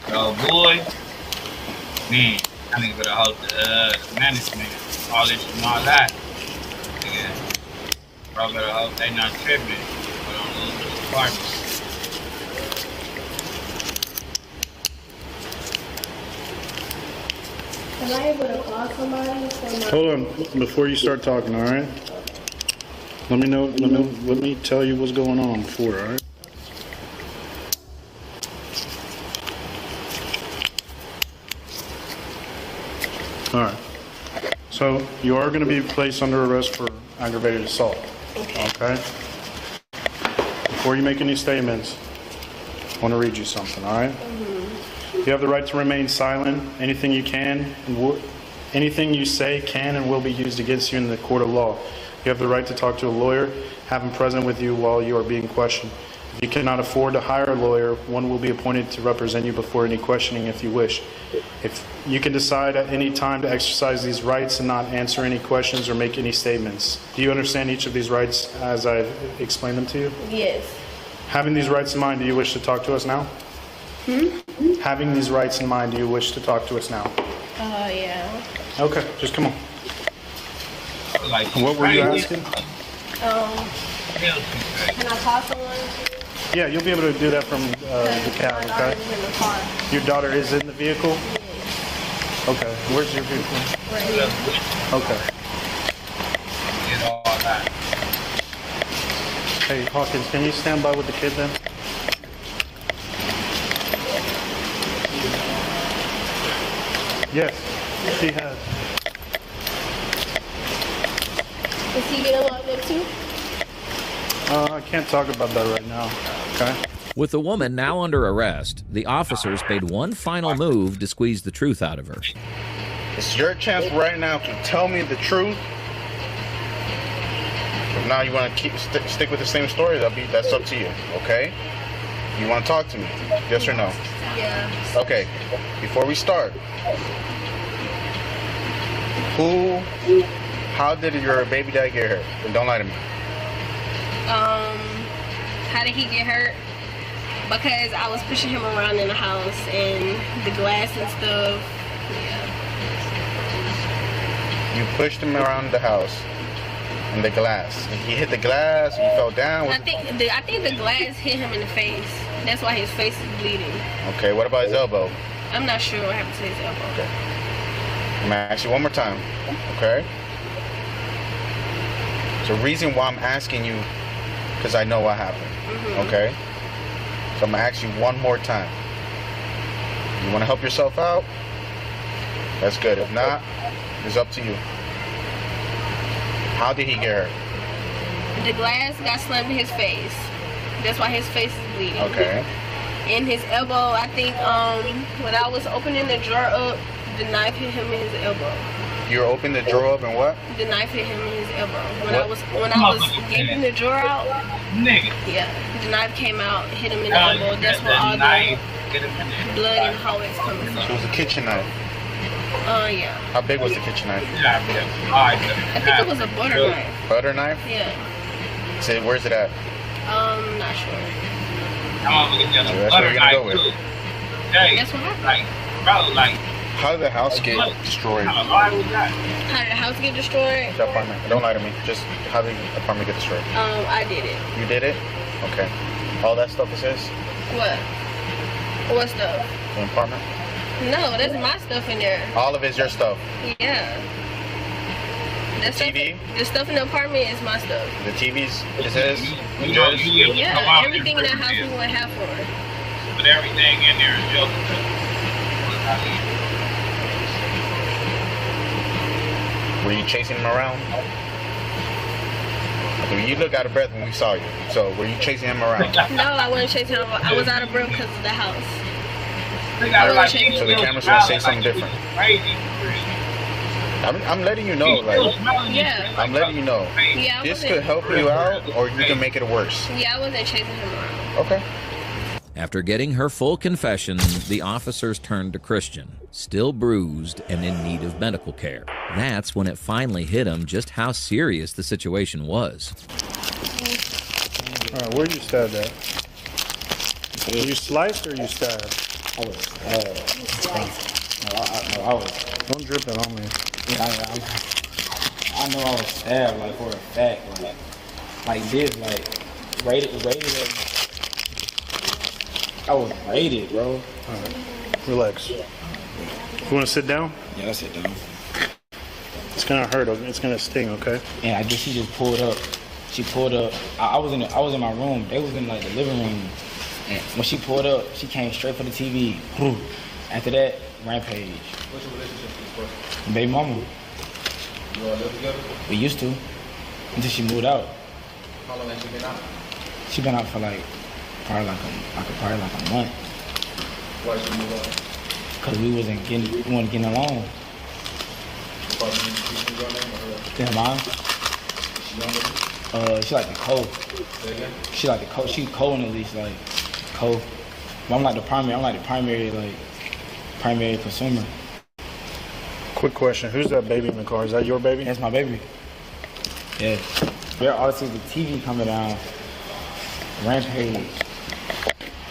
Oh boy, man, I need to go to host management, all this and all that. Yeah, bro, better hope they not tripping, but on those apartments. Am I able to call somebody for my... Hold on, before you start talking, all right? Let me tell you what's going on before, all right? All right. So you are going to be placed under arrest for aggravated assault. Okay. Before you make any statements, I want to read you something. All right. You have the right to remain silent. Anything you can, anything you say can and will be used against you in the court of law. You have the right to talk to a lawyer, have him present with you while you are being questioned. If you cannot afford to hire a lawyer, one will be appointed to represent you before any questioning if you wish. If you can decide at any time to exercise these rights and not answer any questions or make any statements. Do you understand each of these rights as I've explained them to you? Yes. Having these rights in mind, do you wish to talk to us now? Having these rights in mind, do you wish to talk to us now? Yeah. Okay, just come on. What were you asking? Can I call someone? Yeah, you'll be able to do that from the cab, okay? In the car. Your daughter is in the vehicle? Okay, where's your vehicle? Right here. Okay. Hey, Hawkins, can you stand by with the kid then? Yes, she has. Is he getting locked up too? I can't talk about that right now, okay? With the woman now under arrest, the officers made one final move to squeeze the truth out of her. It's your chance right now to tell me the truth. If now you want to stick with the same story, that's up to you, okay? You want to talk to me? Yes or no? Yeah. Okay, before we start, how did your baby dad get hurt? And don't lie to me. How did he get hurt? Because I was pushing him around in the house and the glass and stuff. Yeah. You pushed him around the house and the glass. He hit the glass, he fell down. I think the glass hit him in the face. That's why his face is bleeding. Okay, what about his elbow? I'm not sure what happened to his elbow. Okay. I'm gonna ask you one more time, okay? There's a reason why I'm asking you, because I know what happened, okay? So I'm gonna ask you one more time. You wanna help yourself out? That's good. If not, it's up to you. How did he get hurt? The glass got slammed in his face. That's why his face is bleeding. Okay. In his elbow, I think when I was opening the drawer up, the knife hit him in his elbow. You opened the drawer up and what? The knife hit him in his elbow. When What? I was getting the drawer out, yeah, the knife came out, hit him in the elbow. That's where all the blood and how it's coming from. So it was a kitchen knife. Yeah. How big was the kitchen knife? I think it was a butter knife. Butter knife? Yeah. So where's it at? Not sure. So that's what you're gonna go with. That's what happened. How did the house get destroyed? How did the house get destroyed? The apartment. Don't lie to me. Just how did the apartment get destroyed? I did it. You did it? Okay. All that stuff is his? What? What stuff? The apartment? No, that's my stuff in there. All of it's your stuff. Yeah. The TV? The stuff in the apartment is my stuff. The TV's is his? Yours? Yeah, everything in that house we went half for. But everything in there is yours. Were you chasing him around? Okay, you look out of breath when we saw you. So were you chasing him around? No, I wasn't chasing him. I was out of breath because of the house. So the camera's gonna say something different. I'm letting you know, like, yeah. I'm letting you know. Yeah, This could help you out, or you can make it worse. Yeah, I wasn't chasing him around. Okay. After getting her full confession, the officers turned to Christian, still bruised and in need of medical care. That's when it finally hit him just how serious the situation was. All right, where you stabbed at? Were you sliced or you stabbed? I was I was. Don't drip it on me. Yeah, I know I was stabbed, like, for a fact, like this, like, rated. I was rated, bro. All right, relax. You want to sit down? Yeah, let's sit down. It's gonna hurt. It's gonna sting. Okay. And I guess she just pulled up. She pulled up. I was in my room. They was in like the living room. And when she pulled up, she came straight for the TV. After that, rampage. What's your relationship with this person? Baby mama. You all live together? We used to. Until she moved out. How long has she been out? She been out for probably like a month. Why did she move out? Cause we wasn't getting along. Damn, mom. She like the cold. She like the cold. She cold at least, like cold. But I'm like the primary consumer. Quick question: who's that baby in the car? Is that your baby? That's my baby. Yeah. There also the TV coming down. Rampage.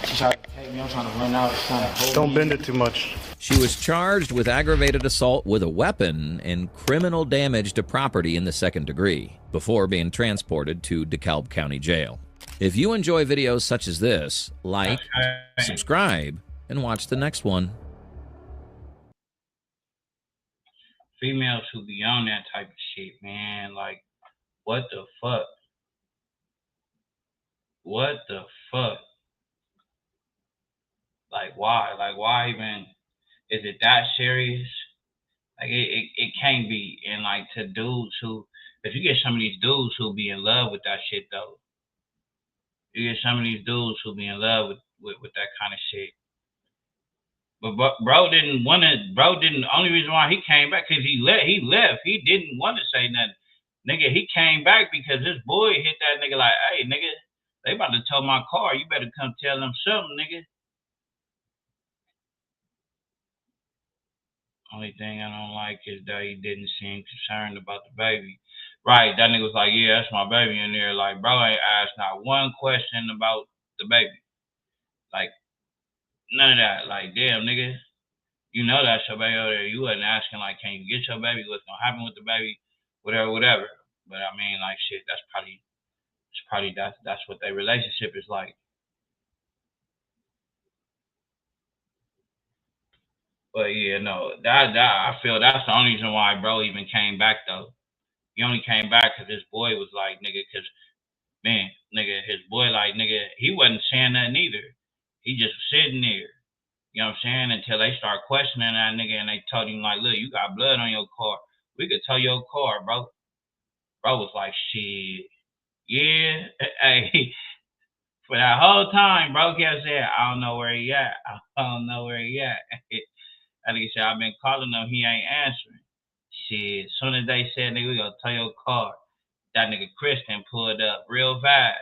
She tried to take me. I'm trying to run out. She's trying to hold Don't me. bend it too much. She was charged with aggravated assault with a weapon and criminal damage to property in the second degree before being transported to DeKalb County Jail. If you enjoy videos such as this, like, subscribe, and watch the next one. Females who be on that type of shit, man, like, what the fuck? What the fuck? Like, why? Like, why even? Is it that serious? Like, it can't be. And, like, to dudes who, if you get some of these dudes who be in love with that shit, though. You get some of these dudes who be in love with that kind of shit. But bro didn't, only reason why he came back, because he left. He didn't want to say nothing. Nigga, he came back because his boy hit that nigga like, hey, nigga, they about to tow my car. You better come tell them something, nigga. Only thing I don't like is that he didn't seem concerned about the baby. Right, that nigga was like, yeah, that's my baby in there. Like, bro ain't asked not one question about the baby. Like, none of that. Like, damn, nigga, you know that's your baby over there. You wasn't asking, like, can you get your baby? What's gonna happen with the baby? Whatever. But I mean, like, shit, that's probably what their relationship is like. But yeah, no, that I feel that's the only reason why bro even came back though. He only came back because his boy was like, nigga, because man, nigga, his boy like, nigga, he wasn't saying nothing either. He just was sitting there. You know what I'm saying? Until they start questioning that nigga and they told him like, look, you got blood on your car. We could tow your car, bro. Bro was like, shit. Yeah, hey, for that whole time, bro kept saying, I don't know where he at. I don't know where he at. That nigga said, I've been calling him, he ain't answering. Shit, as soon as they said, nigga, we gonna tow your car, that nigga Christian pulled up real fast.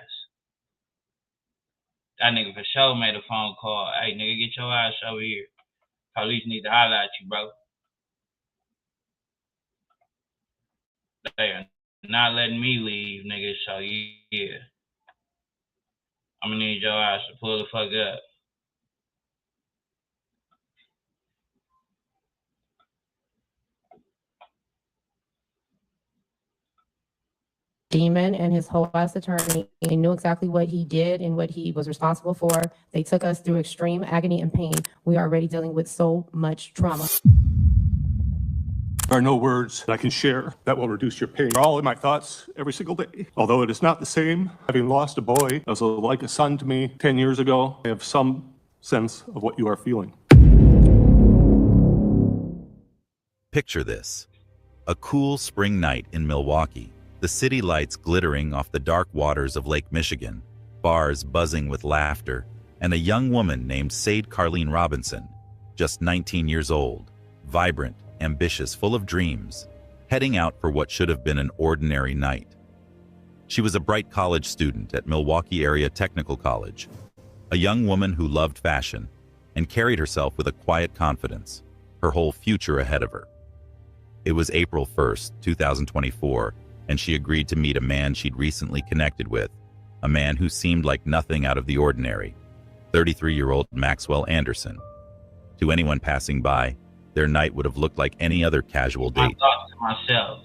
That nigga for sure made a phone call. Hey, nigga, get your ass over here. Police need to holler at you, bro. They are not letting me leave, nigga, so yeah. I'm gonna need your ass to pull the fuck up. Demon and his whole ass attorney, they knew exactly what he did and what he was responsible for. They took us through extreme agony and pain. We are already dealing with so much trauma. There are no words that I can share that will reduce your pain. They're all in my thoughts every single day. Although it is not the same, having lost a boy that was like a son to me 10 years ago, I have some sense of what you are feeling. Picture this: a cool spring night in Milwaukee, the city lights glittering off the dark waters of Lake Michigan, bars buzzing with laughter, and a young woman named Sade Carlene Robinson, just 19 years old, vibrant, ambitious, full of dreams, heading out for what should have been an ordinary night. She was a bright college student at Milwaukee Area Technical College, a young woman who loved fashion and carried herself with a quiet confidence, her whole future ahead of her. It was April 1st, 2024, and she agreed to meet a man she'd recently connected with, a man who seemed like nothing out of the ordinary, 33-year-old Maxwell Anderson. To anyone passing by, their night would have looked like any other casual date.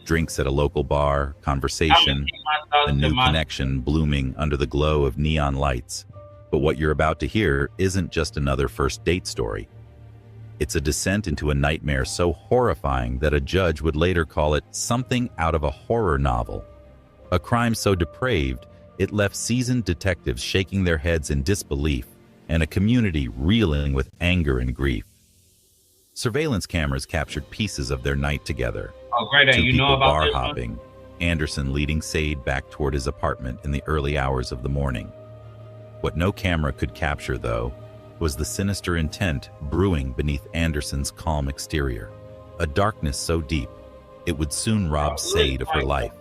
Drinks at a local bar, conversation, a new connection blooming under the glow of neon lights. But what you're about to hear isn't just another first date story. It's a descent into a nightmare so horrifying that a judge would later call it something out of a horror novel. A crime so depraved, it left seasoned detectives shaking their heads in disbelief and a community reeling with anger and grief. Surveillance cameras captured pieces of their night together. Oh, great. Two You people know about bar this hopping, Anderson leading Sade back toward his apartment in the early hours of the morning. What no camera could capture, though, was the sinister intent brewing beneath Anderson's calm exterior, a darkness so deep it would soon rob Sade of her life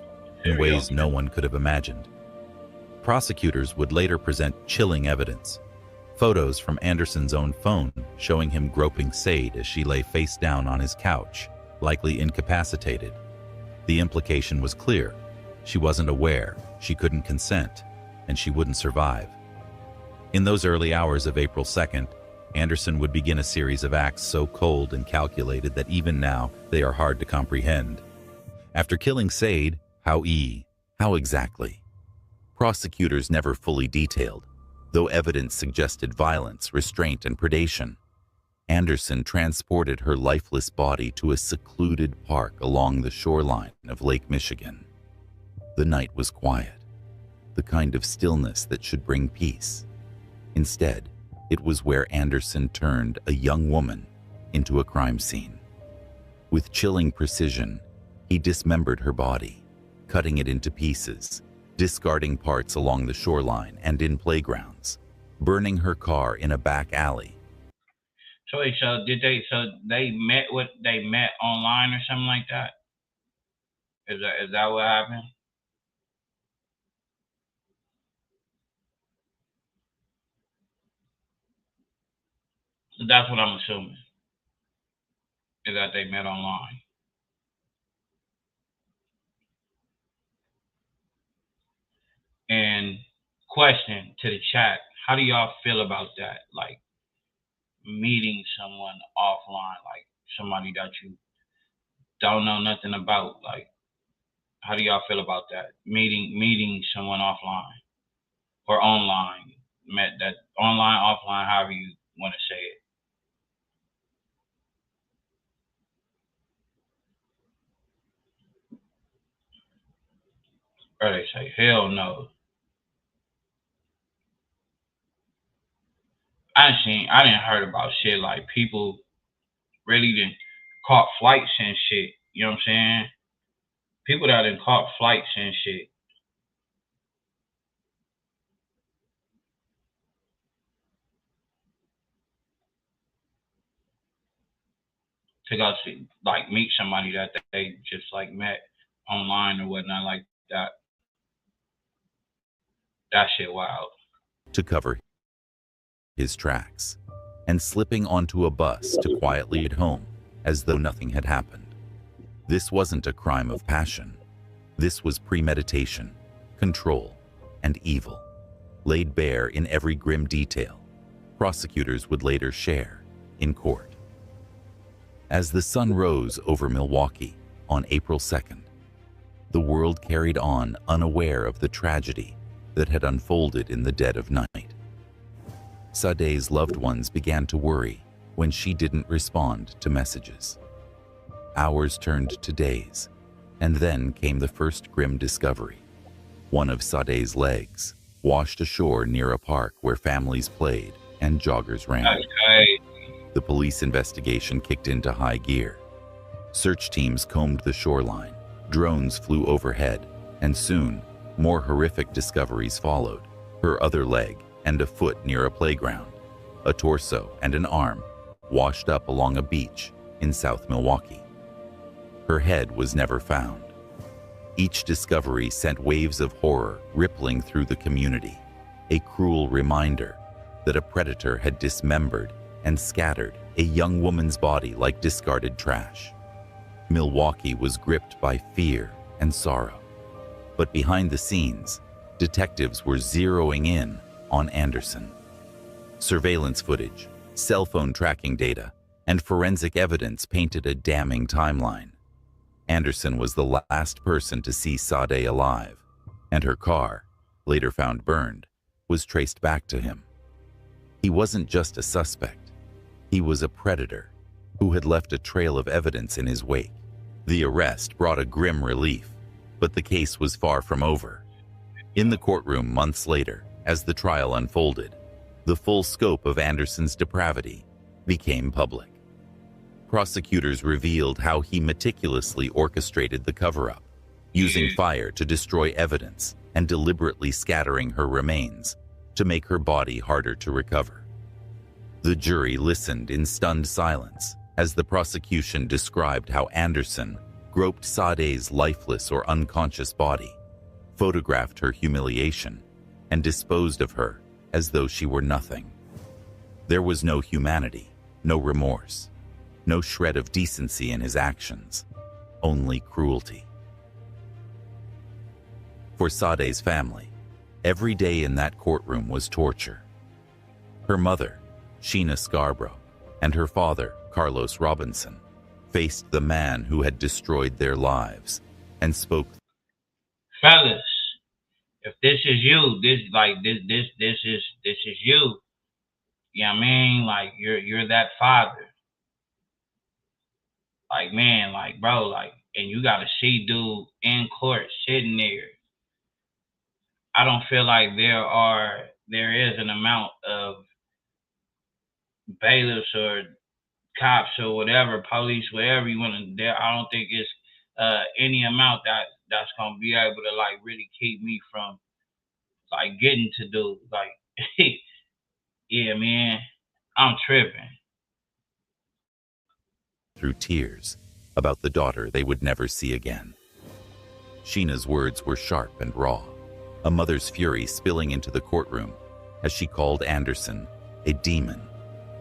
in ways no one could have imagined. Prosecutors would later present chilling evidence, photos from Anderson's own phone showing him groping Sade as she lay face down on his couch, likely incapacitated. The implication was clear: she wasn't aware, she couldn't consent, and she wouldn't survive. In those early hours of April 2nd, Anderson would begin a series of acts so cold and calculated that even now they are hard to comprehend. After killing Sade, how exactly? Prosecutors never fully detailed, though evidence suggested violence, restraint, and predation. Anderson transported her lifeless body to a secluded park along the shoreline of Lake Michigan. The night was quiet, the kind of stillness that should bring peace. Instead, it was where Anderson turned a young woman into a crime scene. With chilling precision, he dismembered her body, cutting it into pieces, discarding parts along the shoreline and in playgrounds, burning her car in a back alley. So they met online or something like that? Is that what happened? That's what I'm assuming, is that they met online. And question to the chat, how do y'all feel about that? Like meeting someone offline, like somebody that you don't know nothing about. Like, how do y'all feel about that? Meeting someone offline or online, met that online, offline, however you want to say it. Or they say, hell no. I didn't heard about shit like people really didn't caught flights and shit. You know what I'm saying? People that done caught flights and shit to go see, like, meet somebody that they just like met online or whatnot like that. That shit wild. To cover his tracks and slipping onto a bus to quietly at home as though nothing had happened. This wasn't a crime of passion. This was premeditation, control, and evil, laid bare in every grim detail. Prosecutors would later share in court. As the sun rose over Milwaukee on April 2nd, the world carried on unaware of the tragedy that had unfolded in the dead of night. Sade's loved ones began to worry when she didn't respond to messages. Hours turned to days, and then came the first grim discovery. One of Sade's legs washed ashore near a park where families played and joggers ran. Okay. The police investigation kicked into high gear. Search teams combed the shoreline, drones flew overhead, and soon, more horrific discoveries followed. Her other leg and a foot near a playground, a torso and an arm washed up along a beach in South Milwaukee. Her head was never found. Each discovery sent waves of horror rippling through the community, a cruel reminder that a predator had dismembered and scattered a young woman's body like discarded trash. Milwaukee was gripped by fear and sorrow. But behind the scenes, detectives were zeroing in on Anderson. Surveillance footage, cell phone tracking data, and forensic evidence painted a damning timeline. Anderson was the last person to see Sade alive, and her car, later found burned, was traced back to him. He wasn't just a suspect. He was a predator who had left a trail of evidence in his wake. The arrest brought a grim relief, but the case was far from over. In the courtroom months later, as the trial unfolded, the full scope of Anderson's depravity became public. Prosecutors revealed how he meticulously orchestrated the cover-up, using fire to destroy evidence and deliberately scattering her remains to make her body harder to recover. The jury listened in stunned silence as the prosecution described how Anderson groped Sade's lifeless or unconscious body, photographed her humiliation, and disposed of her as though she were nothing. There was no humanity, no remorse, no shred of decency in his actions, only cruelty. For Sade's family, every day in that courtroom was torture. Her mother, Sheena Scarborough, and her father, Carlos Robinson, faced the man who had destroyed their lives and spoke. Fellas, if this is you, this is you. You know what I mean? Like, you're that father. Like, man, like, bro, like, and you gotta see dude in court sitting there. I don't feel like there is an amount of bailiffs or cops or whatever, police, whatever you want to. I don't think it's any amount that's gonna be able to like really keep me from like getting to do like, yeah, man, I'm tripping. Through tears about the daughter they would never see again. Sheena's words were sharp and raw, a mother's fury spilling into the courtroom as she called Anderson a demon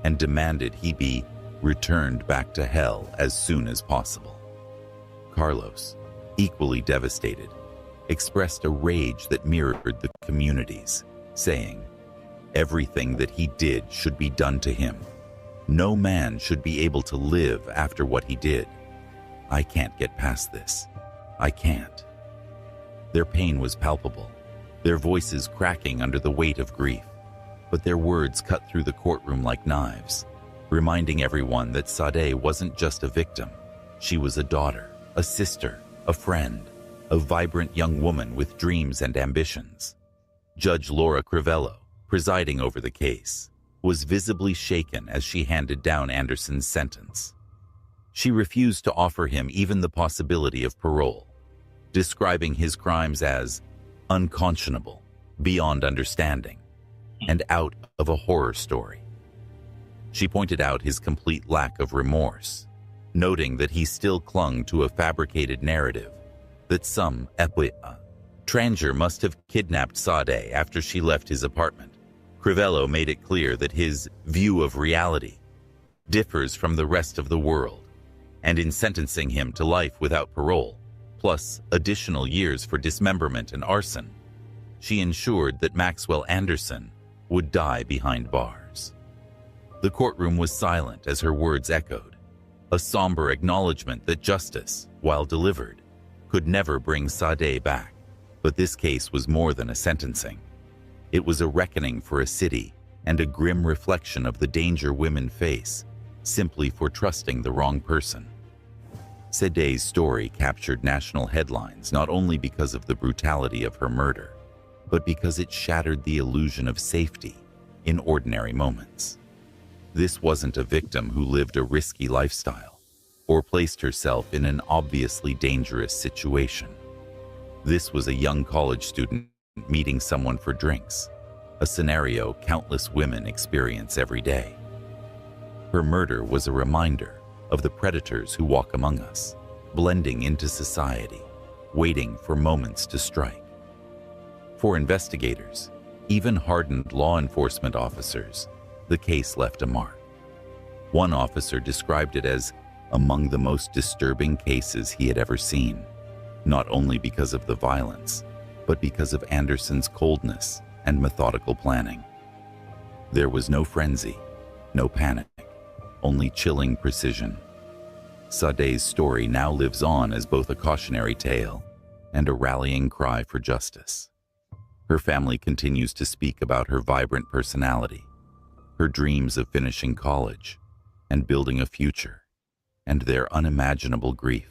and demanded he be returned back to hell as soon as possible. Carlos, equally devastated, expressed a rage that mirrored the community's, saying, "Everything that he did should be done to him. No man should be able to live after what he did. I can't get past this. I can't." Their pain was palpable, their voices cracking under the weight of grief, but their words cut through the courtroom like knives, reminding everyone that Sade wasn't just a victim. She was a daughter, a sister, a friend, a vibrant young woman with dreams and ambitions. Judge Laura Crivello, presiding over the case, was visibly shaken as she handed down Anderson's sentence. She refused to offer him even the possibility of parole, describing his crimes as unconscionable, beyond understanding, and out of a horror story. She pointed out his complete lack of remorse, noting that he still clung to a fabricated narrative that some stranger must have kidnapped Sade after she left his apartment. Crivello made it clear that his view of reality differs from the rest of the world, and in sentencing him to life without parole, plus additional years for dismemberment and arson, she ensured that Maxwell Anderson would die behind bars. The courtroom was silent as her words echoed, a somber acknowledgement that justice, while delivered, could never bring Sade back. But this case was more than a sentencing. It was a reckoning for a city and a grim reflection of the danger women face simply for trusting the wrong person. Sade's story captured national headlines not only because of the brutality of her murder, but because it shattered the illusion of safety in ordinary moments. This wasn't a victim who lived a risky lifestyle or placed herself in an obviously dangerous situation. This was a young college student meeting someone for drinks, a scenario countless women experience every day. Her murder was a reminder of the predators who walk among us, blending into society, waiting for moments to strike. For investigators, even hardened law enforcement officers, the case left a mark. One officer described it as among the most disturbing cases he had ever seen, not only because of the violence, but because of Anderson's coldness and methodical planning. There was no frenzy, no panic, only chilling precision. Sade's story now lives on as both a cautionary tale and a rallying cry for justice. Her family continues to speak about her vibrant personality, her dreams of finishing college and building a future, and their unimaginable grief.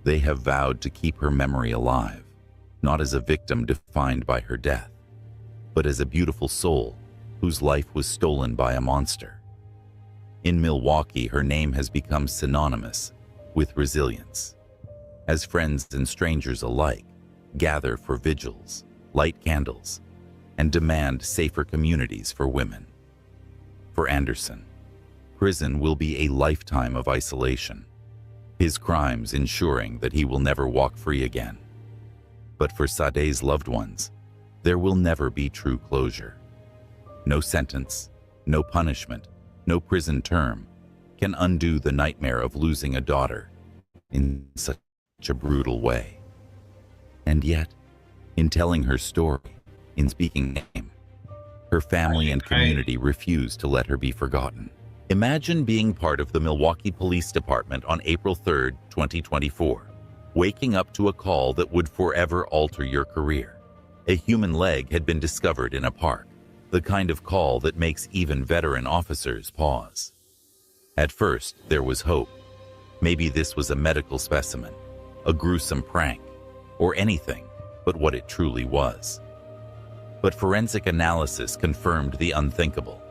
They have vowed to keep her memory alive, not as a victim defined by her death, but as a beautiful soul whose life was stolen by a monster. In Milwaukee, her name has become synonymous with resilience, as friends and strangers alike gather for vigils, light candles, and demand safer communities for women. For Anderson, prison will be a lifetime of isolation, his crimes ensuring that he will never walk free again. But for Sade's loved ones, there will never be true closure. No sentence, no punishment, no prison term can undo the nightmare of losing a daughter in such a brutal way. And yet, in telling her story, in speaking name, her family and community refuse to let her be forgotten. Imagine being part of the Milwaukee Police Department on April 3, 2024, waking up to a call that would forever alter your career. A human leg had been discovered in a park, the kind of call that makes even veteran officers pause. At first, there was hope. Maybe this was a medical specimen, a gruesome prank, or anything but what it truly was. But forensic analysis confirmed the unthinkable.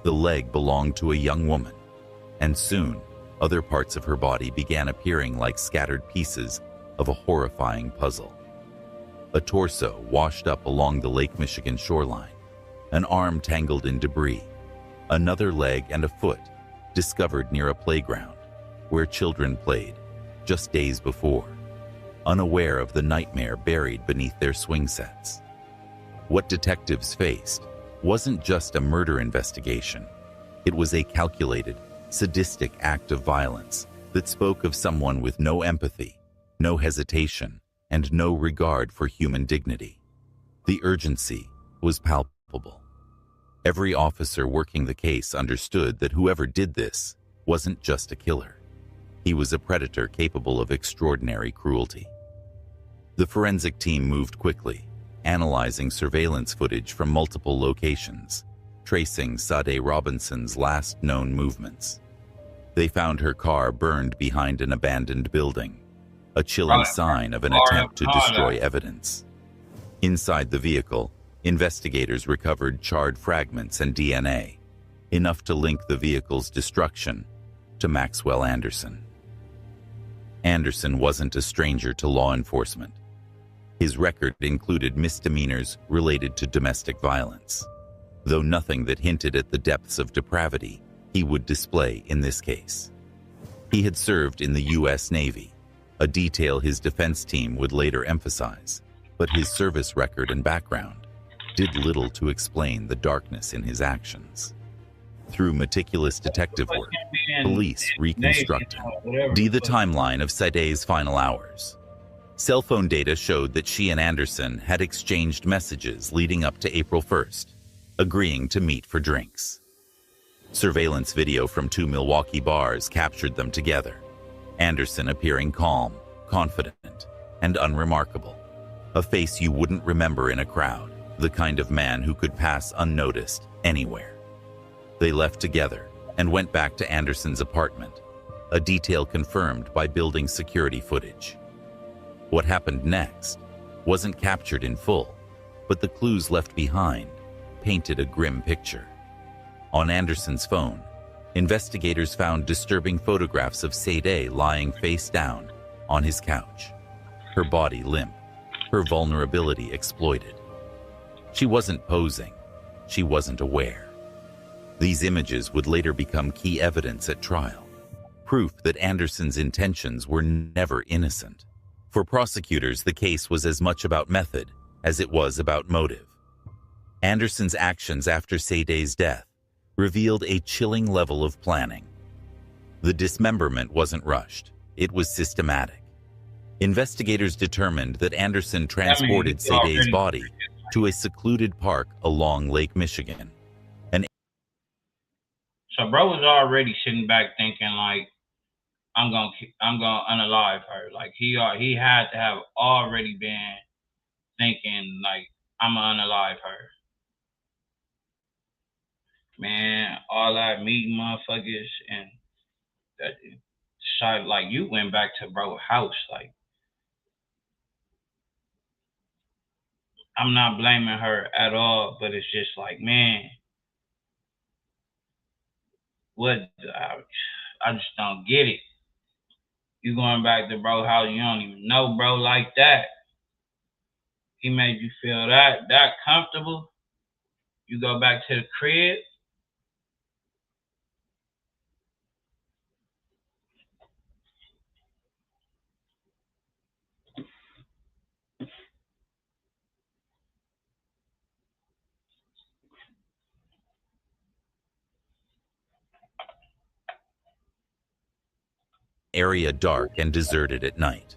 The leg belonged to a young woman, and soon, other parts of her body began appearing like scattered pieces of a horrifying puzzle. A torso washed up along the Lake Michigan shoreline, an arm tangled in debris, another leg and a foot discovered near a playground where children played just days before, unaware of the nightmare buried beneath their swing sets. What detectives faced wasn't just a murder investigation. It was a calculated, sadistic act of violence that spoke of someone with no empathy, no hesitation, and no regard for human dignity. The urgency was palpable. Every officer working the case understood that whoever did this wasn't just a killer. He was a predator capable of extraordinary cruelty. The forensic team moved quickly, analyzing surveillance footage from multiple locations, tracing Sade Robinson's last known movements. They found her car burned behind an abandoned building, a chilling sign of an attempt to destroy evidence. Inside the vehicle, investigators recovered charred fragments and DNA, enough to link the vehicle's destruction to Maxwell Anderson. Anderson wasn't a stranger to law enforcement. His record included misdemeanors related to domestic violence, though nothing that hinted at the depths of depravity he would display in this case. He had served in the U.S. Navy, a detail his defense team would later emphasize, but his service record and background did little to explain the darkness in his actions. Through meticulous detective work, police reconstructed the timeline of Saday's final hours. Cell phone data showed that she and Anderson had exchanged messages leading up to April 1st, agreeing to meet for drinks. Surveillance video from 2 Milwaukee bars captured them together, Anderson appearing calm, confident, and unremarkable, a face you wouldn't remember in a crowd, the kind of man who could pass unnoticed anywhere. They left together and went back to Anderson's apartment, a detail confirmed by building security footage. What happened next wasn't captured in full, but the clues left behind painted a grim picture. On Anderson's phone, investigators found disturbing photographs of Sadie lying face down on his couch, her body limp, her vulnerability exploited. She wasn't posing, she wasn't aware. These images would later become key evidence at trial, proof that Anderson's intentions were never innocent. For prosecutors, the case was as much about method as it was about motive. Anderson's actions after Sadie's death revealed a chilling level of planning. The dismemberment wasn't rushed, it was systematic. Investigators determined that Anderson transported Sadie's body to a secluded park along Lake Michigan. So bro was already sitting back thinking like, I'm gonna unalive her. Like he had to have already been thinking like, I'm gonna unalive her. Man, all that meeting motherfuckers and that decided like you went back to bro house. Like I'm not blaming her at all, but it's just like, man, what I just don't get it. You going back to bro house, you don't even know bro like that. He made you feel that comfortable. You go back to the crib. Area dark and deserted at night.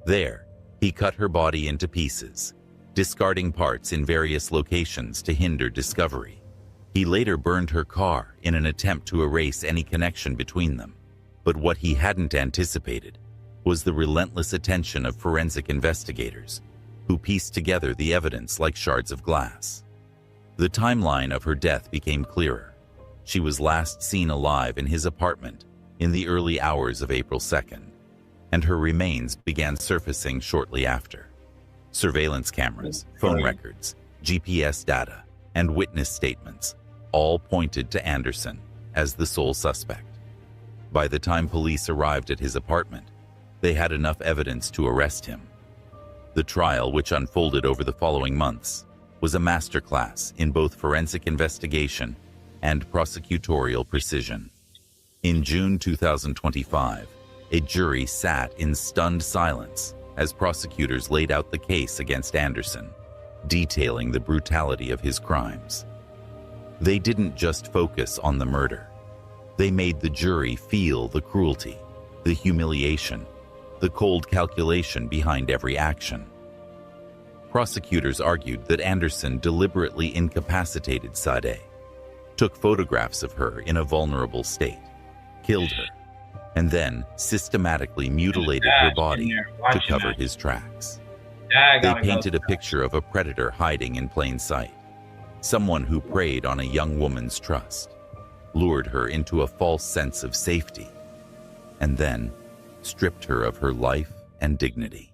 There, he cut her body into pieces, discarding parts in various locations to hinder discovery. He later burned her car in an attempt to erase any connection between them. But what he hadn't anticipated was the relentless attention of forensic investigators who pieced together the evidence like shards of glass. The timeline of her death became clearer. She was last seen alive in his apartment in the early hours of April 2nd, and her remains began surfacing shortly after. Surveillance cameras, phone records, GPS data, and witness statements all pointed to Anderson as the sole suspect. By the time police arrived at his apartment, they had enough evidence to arrest him. The trial, which unfolded over the following months, was a masterclass in both forensic investigation and prosecutorial precision. In June 2025, a jury sat in stunned silence as prosecutors laid out the case against Anderson, detailing the brutality of his crimes. They didn't just focus on the murder. They made the jury feel the cruelty, the humiliation, the cold calculation behind every action. Prosecutors argued that Anderson deliberately incapacitated Sadie, took photographs of her in a vulnerable state, killed her, and then systematically mutilated her body to cover his tracks. They painted a picture of a predator hiding in plain sight, someone who preyed on a young woman's trust, lured her into a false sense of safety, and then stripped her of her life and dignity.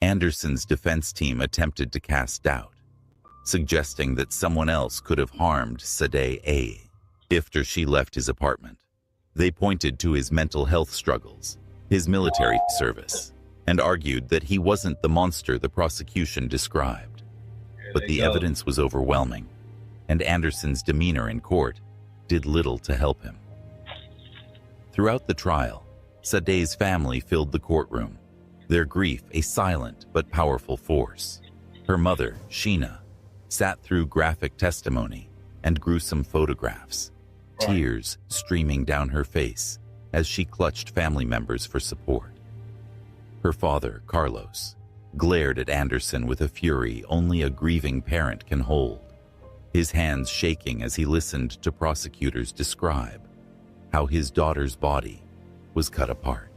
Anderson's defense team attempted to cast doubt, suggesting that someone else could have harmed Sadie A. after she left his apartment. They pointed to his mental health struggles, his military service, and argued that he wasn't the monster the prosecution described. But the evidence was overwhelming, and Anderson's demeanor in court did little to help him. Throughout the trial, Sadeh's family filled the courtroom, their grief a silent but powerful force. Her mother, Sheena, sat through graphic testimony and gruesome photographs, tears streaming down her face as she clutched family members for support. Her father, Carlos, glared at Anderson with a fury only a grieving parent can hold, his hands shaking as he listened to prosecutors describe how his daughter's body was cut apart.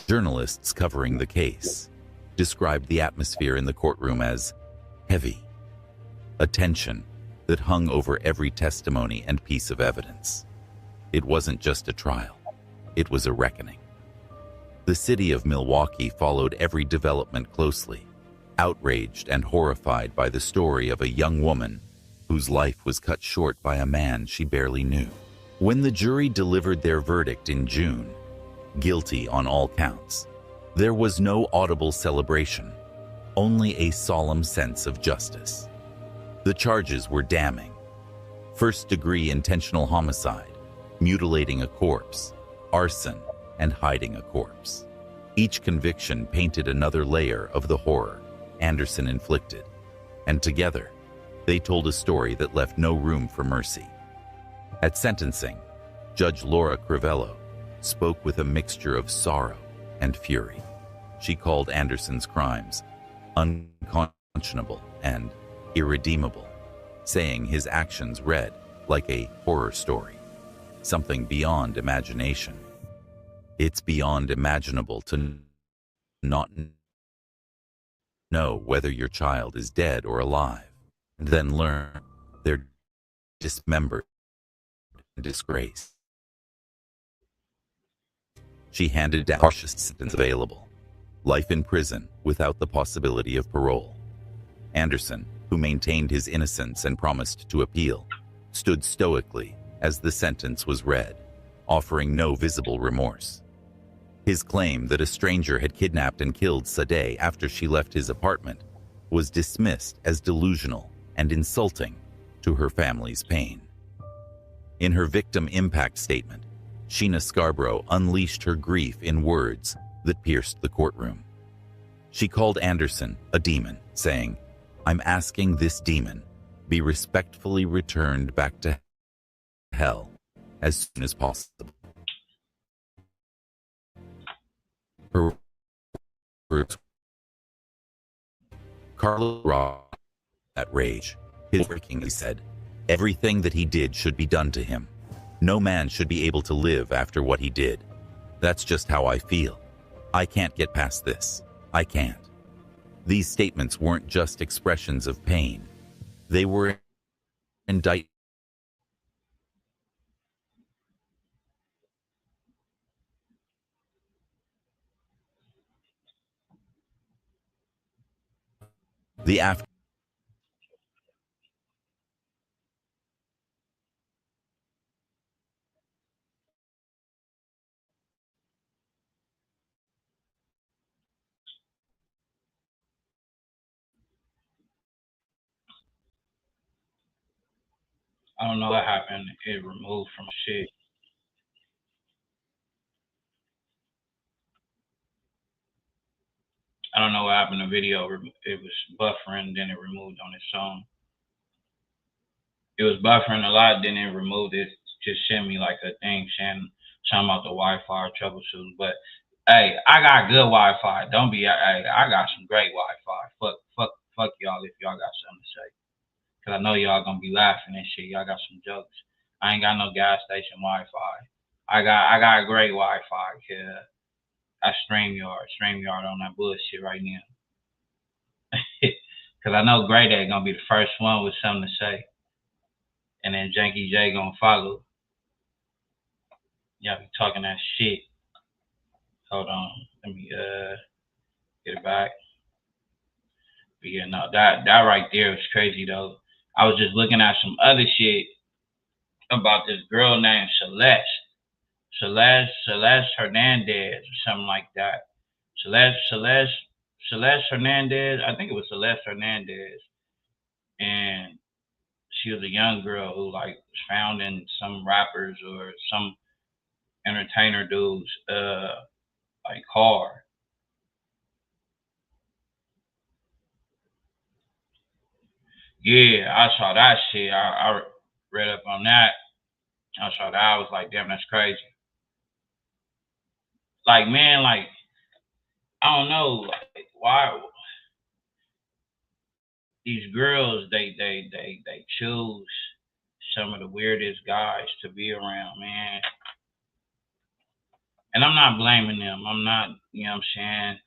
Journalists covering the case described the atmosphere in the courtroom as heavy, a tension that hung over every testimony and piece of evidence. It wasn't just a trial, it was a reckoning. The city of Milwaukee followed every development closely, outraged and horrified by the story of a young woman whose life was cut short by a man she barely knew. When the jury delivered their verdict in June, guilty on all counts, there was no audible celebration, only a solemn sense of justice. The charges were damning: first-degree intentional homicide, mutilating a corpse, arson, and hiding a corpse. Each conviction painted another layer of the horror Anderson inflicted, and together, they told a story that left no room for mercy. At sentencing, Judge Laura Crivello spoke with a mixture of sorrow and fury. She called Anderson's crimes unconscionable and irredeemable, saying his actions read like a horror story, something beyond imagination. It's beyond imaginable to not know whether your child is dead or alive, and then learn they're dismembered and disgraced. She handed down the harshest sentence available: life in prison without the possibility of parole. Anderson, who maintained his innocence and promised to appeal, stood stoically as the sentence was read, offering no visible remorse. His claim that a stranger had kidnapped and killed Sadeh after she left his apartment was dismissed as delusional and insulting to her family's pain. In her victim impact statement, Sheena Scarborough unleashed her grief in words that pierced the courtroom. She called Anderson a demon, saying, "I'm asking this demon be respectfully returned back to hell as soon as possible." Her words, Carlos rocked at rage. His breaking, he said, "Everything that he did should be done to him. No man should be able to live after what he did. That's just how I feel. I can't get past this. I can't." These statements weren't just expressions of pain. They were indictments. The after I don't know what happened. It removed from shit. I don't know what happened to video. It was buffering, then it removed on its own. It was buffering a lot, then it removed it. Just sent me like a thing saying something about the Wi-Fi troubleshooting. But hey, I got good Wi-Fi. Don't be. Hey, I got some great Wi-Fi. Fuck y'all if y'all got something to say. Cause I know y'all gonna be laughing and shit. Y'all got some jokes. I ain't got no gas station Wi-Fi. I got great Wi-Fi. Yeah. I StreamYard on that bullshit right now. Cause I know Grey Day gonna be the first one with something to say, and then Janky J gonna follow. Y'all be talking that shit. Hold on, let me get it back. But yeah, no, that right there was crazy though. I was just looking at some other shit about this girl named Celeste Hernandez or something like that. Celeste Hernandez. I think it was Celeste Hernandez, and she was a young girl who like was found in some rappers or some entertainer dude's like car. Yeah, I saw that shit. I read up on that. I saw that. I was like, damn, that's crazy. Like, man, like, I don't know, like, why these girls they choose some of the weirdest guys to be around, man. And I'm not blaming them. I'm not, you know what I'm saying?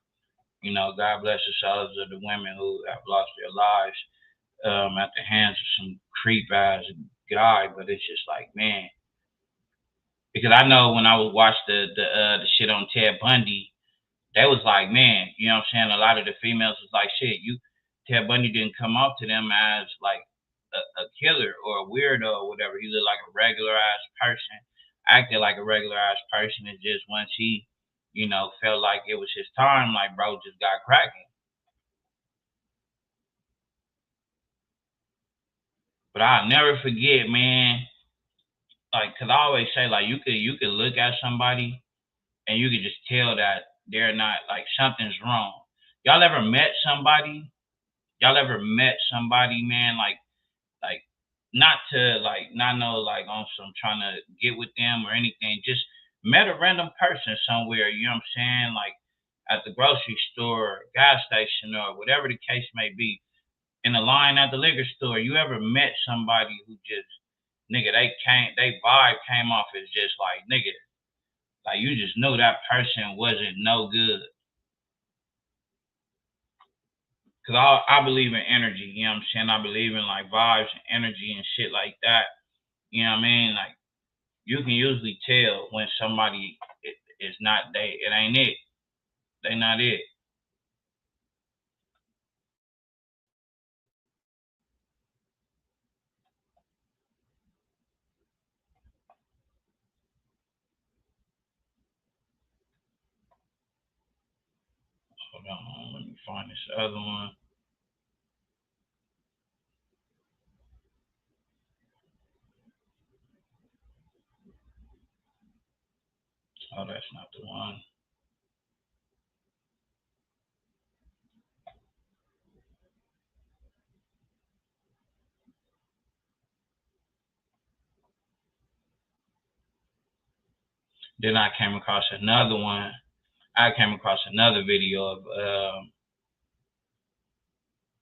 You know, God bless the souls of the women who have lost their lives at the hands of some creep ass guy, but it's just like, man. Because I know when I would watch the shit on Ted Bundy, they was like, man, you know what I'm saying? A lot of the females was like, shit, Ted Bundy didn't come up to them as like a killer or a weirdo or whatever. He looked like a regular ass person, acted like a regular ass person. And just once he, you know, felt like it was his time, like, bro just got cracking. But I'll never forget, man, like, cause I always say, like, you could look at somebody and you could just tell that they're not, like, something's wrong. Y'all ever met somebody, man, like not to, like, not know, like, on some trying to get with them or anything, just met a random person somewhere, you know what I'm saying, like at the grocery store, gas station, or whatever the case may be, in the line at the liquor store. You ever met somebody who just, nigga, they vibe came off as just like, nigga, like you just knew that person wasn't no good. Cause I believe in energy, you know what I'm saying? I believe in like vibes and energy and shit like that. You know what I mean? Like you can usually tell when somebody is not it ain't it. They not it. Hold on, let me find this other one. Oh, that's not the one. Then I came across another one. I came across another video of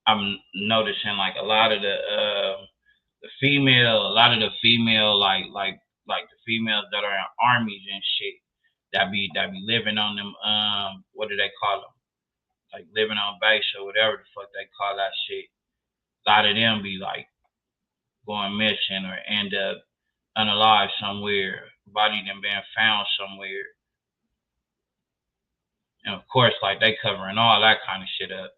I'm noticing like a lot of the female like the females that are in armies and shit that be living on them what do they call them? Like living on base or whatever the fuck they call that shit. A lot of them be like going missing or end up unalive somewhere, body them being found somewhere. And of course, like they covering all that kind of shit up.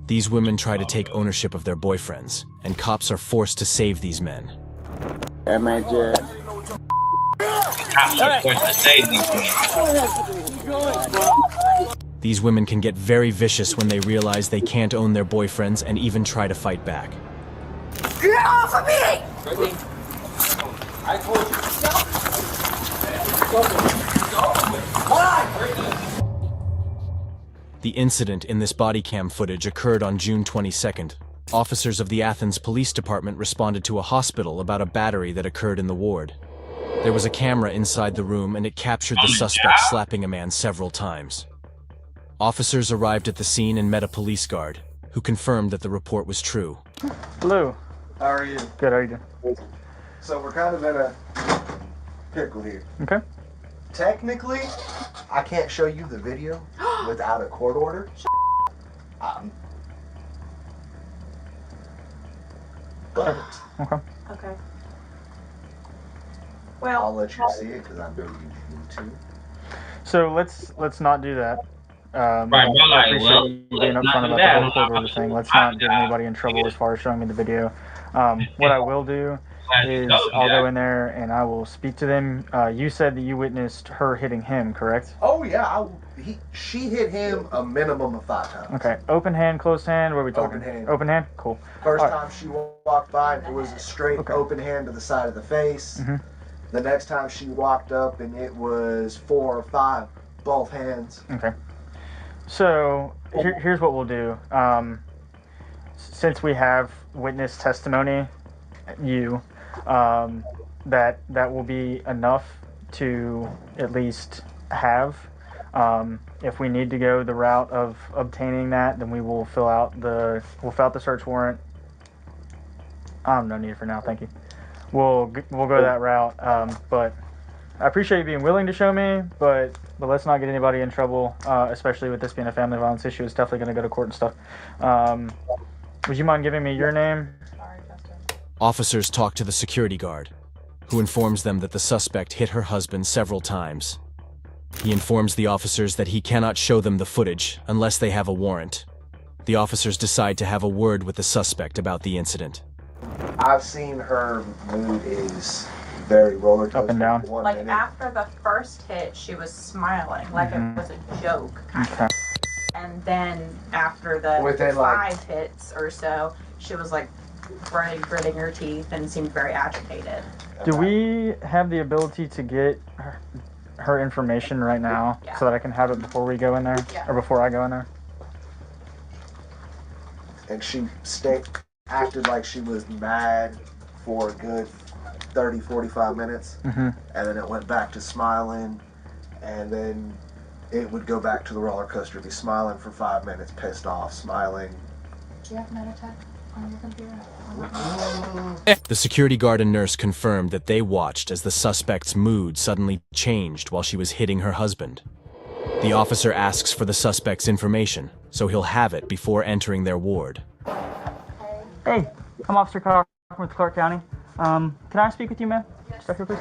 These women try to take ownership of their boyfriends, and cops are forced to save these men. That man just. Cops are forced to save these men. These women can get very vicious when they realize they can't own their boyfriends and even try to fight back. Get off of me! I told you. The incident in this body cam footage occurred on June 22nd. Officers of the Athens Police Department responded to a hospital about a battery that occurred in the ward. There was a camera inside the room and it captured the suspect slapping a man several times. Officers arrived at the scene and met a police guard, who confirmed that the report was true. Hello. How are you? Good, how are you doing? So we're kind of in a pickle here. Okay. Technically, I can't show you the video without a court order. But okay. Well, I'll let you see it because I know you need to. So let's not do that. I Right, bro, like, appreciate well, you being let's upfront not do about that. the whole court order thing. Let's not get anybody in trouble as far as showing me the video. What I will do is I'll go in there and I will speak to them. You said that you witnessed her hitting him, correct? Oh yeah, she hit him a minimum of 5 times. Okay. Open hand, closed hand. What are we talking? Open hand. Open hand. Cool. First All right. time she walked by, it was a straight open hand to the side of the face. Mhm. The next time she walked up, and it was 4 or 5, both hands. Okay. So here's what we'll do. Since we have witness testimony, that will be enough to at least have. If we need to go the route of obtaining that, then we will fill out the search warrant. No need for now, thank you. We'll go that route. But I appreciate you being willing to show me, but let's not get anybody in trouble, especially with this being a family violence issue. It's definitely going to go to court and stuff. Would you mind giving me your name? Officers talk to the security guard, who informs them that the suspect hit her husband several times. He informs the officers that he cannot show them the footage unless they have a warrant. The officers decide to have a word with the suspect about the incident. I've seen her mood is very roller coaster. Up and down. Like after the first hit, she was smiling like it was a joke, kind of. And then after the Within, 5 hits or so, she was like gritting her teeth and seemed very agitated. Do we have the ability to get her information right now so that I can have it before we go in there, or before I go in there? And she acted like she was mad for a good 30, 45 minutes. Mm-hmm. And then it went back to smiling, and then it would go back to the roller coaster, be smiling for 5 minutes, pissed off, smiling. Do you have an attack on your computer? The security guard and nurse confirmed that they watched as the suspect's mood suddenly changed while she was hitting her husband. The officer asks for the suspect's information, so he'll have it before entering their ward. Hey, I'm Officer Carr with Clark County. Can I speak with you, ma'am? Yes. Back here, please.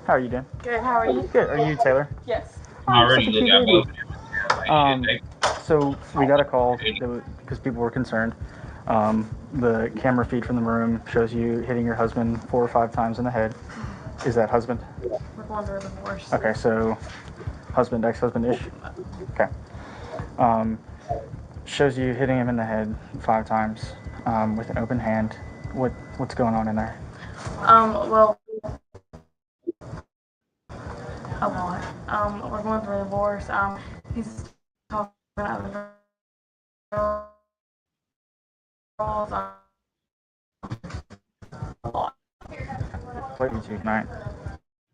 How are you doing? Good, how are you? Good. Are you Taylor? Yes. So we got a call because people were concerned. The camera feed from the room shows you hitting your husband 4 or 5 times in the head. Is that husband? We're going through a divorce. Okay, so husband, ex-husband-ish? Okay. Shows you hitting him in the head 5 times with an open hand. What's going on in there? Well, a lot. We're going through a divorce. He's talking about the girls. A lot. What did you tonight?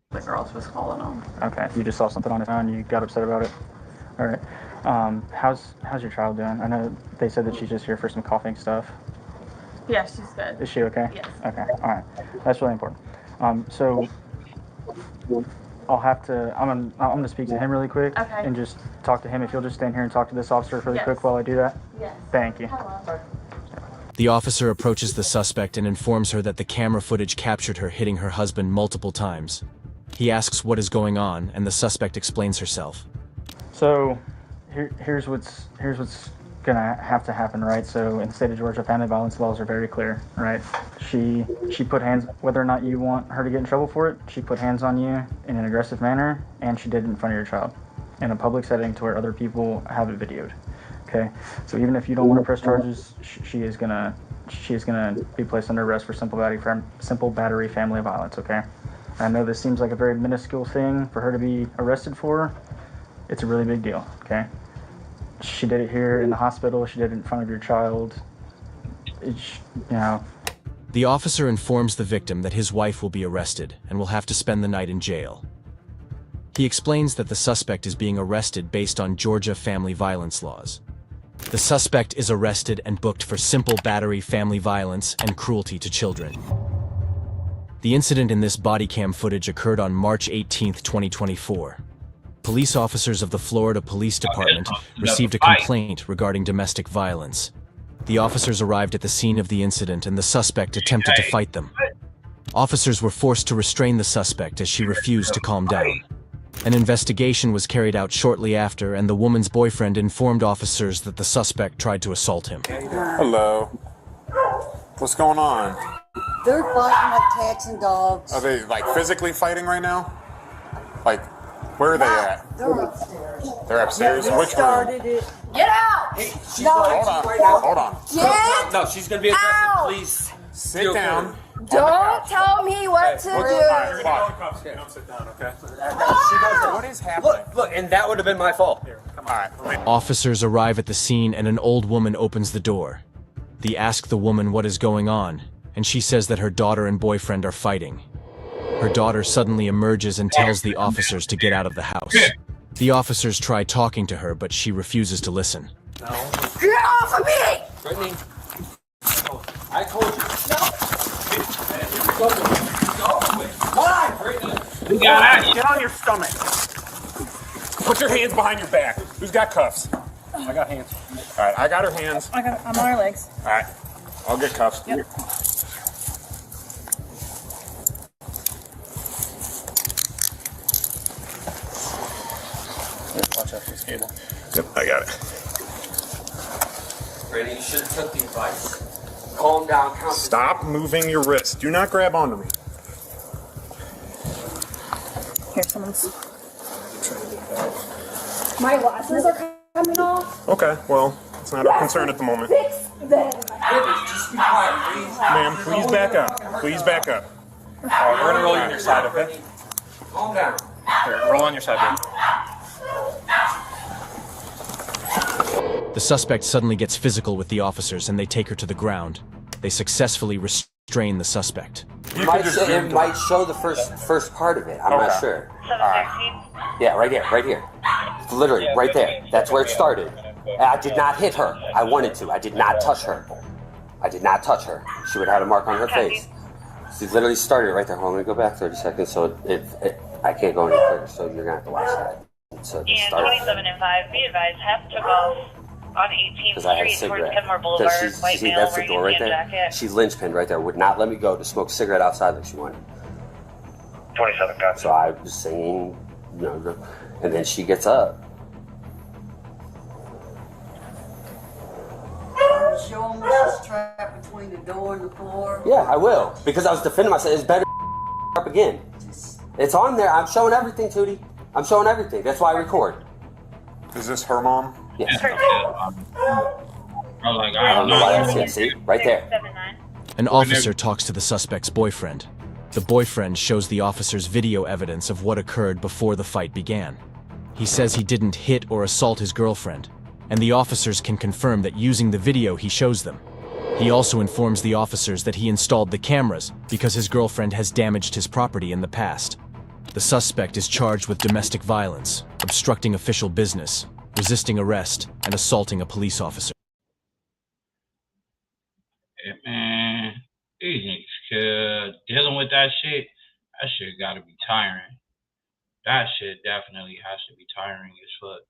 The girls was calling him. Okay, you just saw something on his phone. You got upset about it. All right. How's your child doing? I know they said that she's just here for some coughing stuff. Yeah, she's good. Is she okay? Yes. Okay. All right. That's really important. So I'll have to. I'm gonna speak to him really quick. Okay. And just talk to him. If you'll just stand here and talk to this officer really quick while I do that. Yes. Thank you. The officer approaches the suspect and informs her that the camera footage captured her hitting her husband multiple times. He asks what is going on, and the suspect explains herself. So here's what's gonna have to happen, right? So in the state of Georgia, family violence laws are very clear, right? She put hands, whether or not you want her to get in trouble for it, she put hands on you in an aggressive manner, and she did it in front of your child in a public setting to where other people have it videoed. Okay, so even if you don't want to press charges, she is gonna be placed under arrest for simple battery family violence. Okay, I know this seems like a very minuscule thing for her to be arrested for. It's a really big deal. Okay, she did it here in the hospital. She did it in front of your child. The officer informs the victim that his wife will be arrested and will have to spend the night in jail. He explains that the suspect is being arrested based on Georgia family violence laws. The suspect is arrested and booked for simple battery family violence and cruelty to children. The incident in this body cam footage occurred on March 18, 2024. Police officers of the Florida Police Department received a complaint regarding domestic violence. The officers arrived at the scene of the incident and the suspect attempted to fight them. Officers were forced to restrain the suspect as she refused to calm down. An investigation was carried out shortly after, and the woman's boyfriend informed officers that the suspect tried to assault him. Hello. What's going on? They're fighting like cats and dogs. Are they like physically fighting right now? Like, where are they at? They're upstairs. They're upstairs? Which room? Started it. Get out! No, Hold on. Get No, she's gonna be aggressive. out! Please Sit down. Don't tell me what to do. Don't sit down, okay? What is happening? Look, and that would have been my fault. Come on. Officers arrive at the scene and an old woman opens the door. They ask the woman what is going on, and she says that her daughter and boyfriend are fighting. Her daughter suddenly emerges and tells the officers to get out of the house. The officers try talking to her, but she refuses to listen. Get off of me! Brittany. I told you. Why? Get on your stomach. Put your hands behind your back. Who's got cuffs? I got hands. All right, I got her hands. I'm on her legs. All right, I'll get cuffs. Yep. Watch out for this cable. Yep, I got it. Brittany, you should have took the advice. Calm down, count. Stop moving your wrist. Do not grab onto me. Here, someone's. My glasses are coming off. Okay, well, it's not our concern at the moment. Fix them. Just be quiet, please. Ma'am, please back up. Please back up. All right, we're gonna roll you on your side, okay? Calm down. Here, roll on your side, babe. The suspect suddenly gets physical with the officers and they take her to the ground. They successfully restrain the suspect. It might show the first part of it. I'm not sure. 713. Yeah, right here. Literally, right there. That's where it started. I did not hit her. I wanted to. I did not touch her. She would have had a mark on her face. She literally started right there. Hold on, let me go back 30 seconds. So I can't go any quicker, so you're going to have to watch that. So And 27 and 5, be advised, half took off on 18th Because I had a Street towards cigarette. Kenmore Boulevard. White See, male that's the wearing door a right tan there. jacket. She linchpinned right there. Would not let me go to smoke a cigarette outside like she wanted. 27 got So I was singing, and then she gets up. Show them this trap between the door and the floor. Yeah, I will. Because I was defending myself. It's better up again. It's on there. I'm showing everything, Tootie. I'm showing everything. That's why I record. Is this her mom? Yes. I don't know why that's it. See? Right there. An officer talks to the suspect's boyfriend. The boyfriend shows the officers video evidence of what occurred before the fight began. He says he didn't hit or assault his girlfriend, and the officers can confirm that using the video he shows them. He also informs the officers that he installed the cameras because his girlfriend has damaged his property in the past. The suspect is charged with domestic violence, obstructing official business, resisting arrest, and assaulting a police officer. Yeah, man, these niggas dealing with that shit gotta be tiring. That shit definitely has to be tiring as fuck.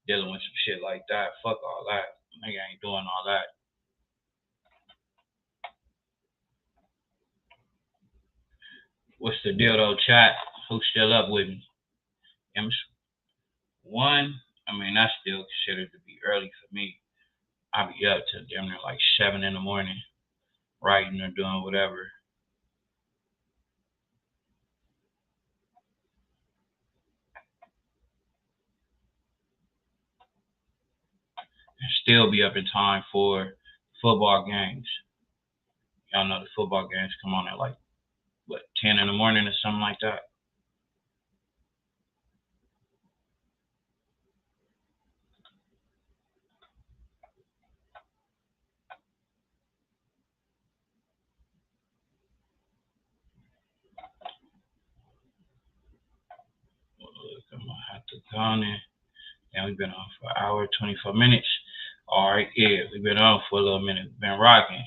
Dealing with some shit like that. Fuck all that. Nigga ain't doing all that. What's the deal though, chat? Who's still up with me? One, I mean, that's still considered to be early for me. I'll be up till damn near like 7 in the morning, writing or doing whatever. And still be up in time for football games. Y'all know the football games come on at like, 10 in the morning or something like that. I'm gonna have to go on there. And we've been on for an hour, 24 minutes. All right, yeah, we've been on for a little minute. Been rocking.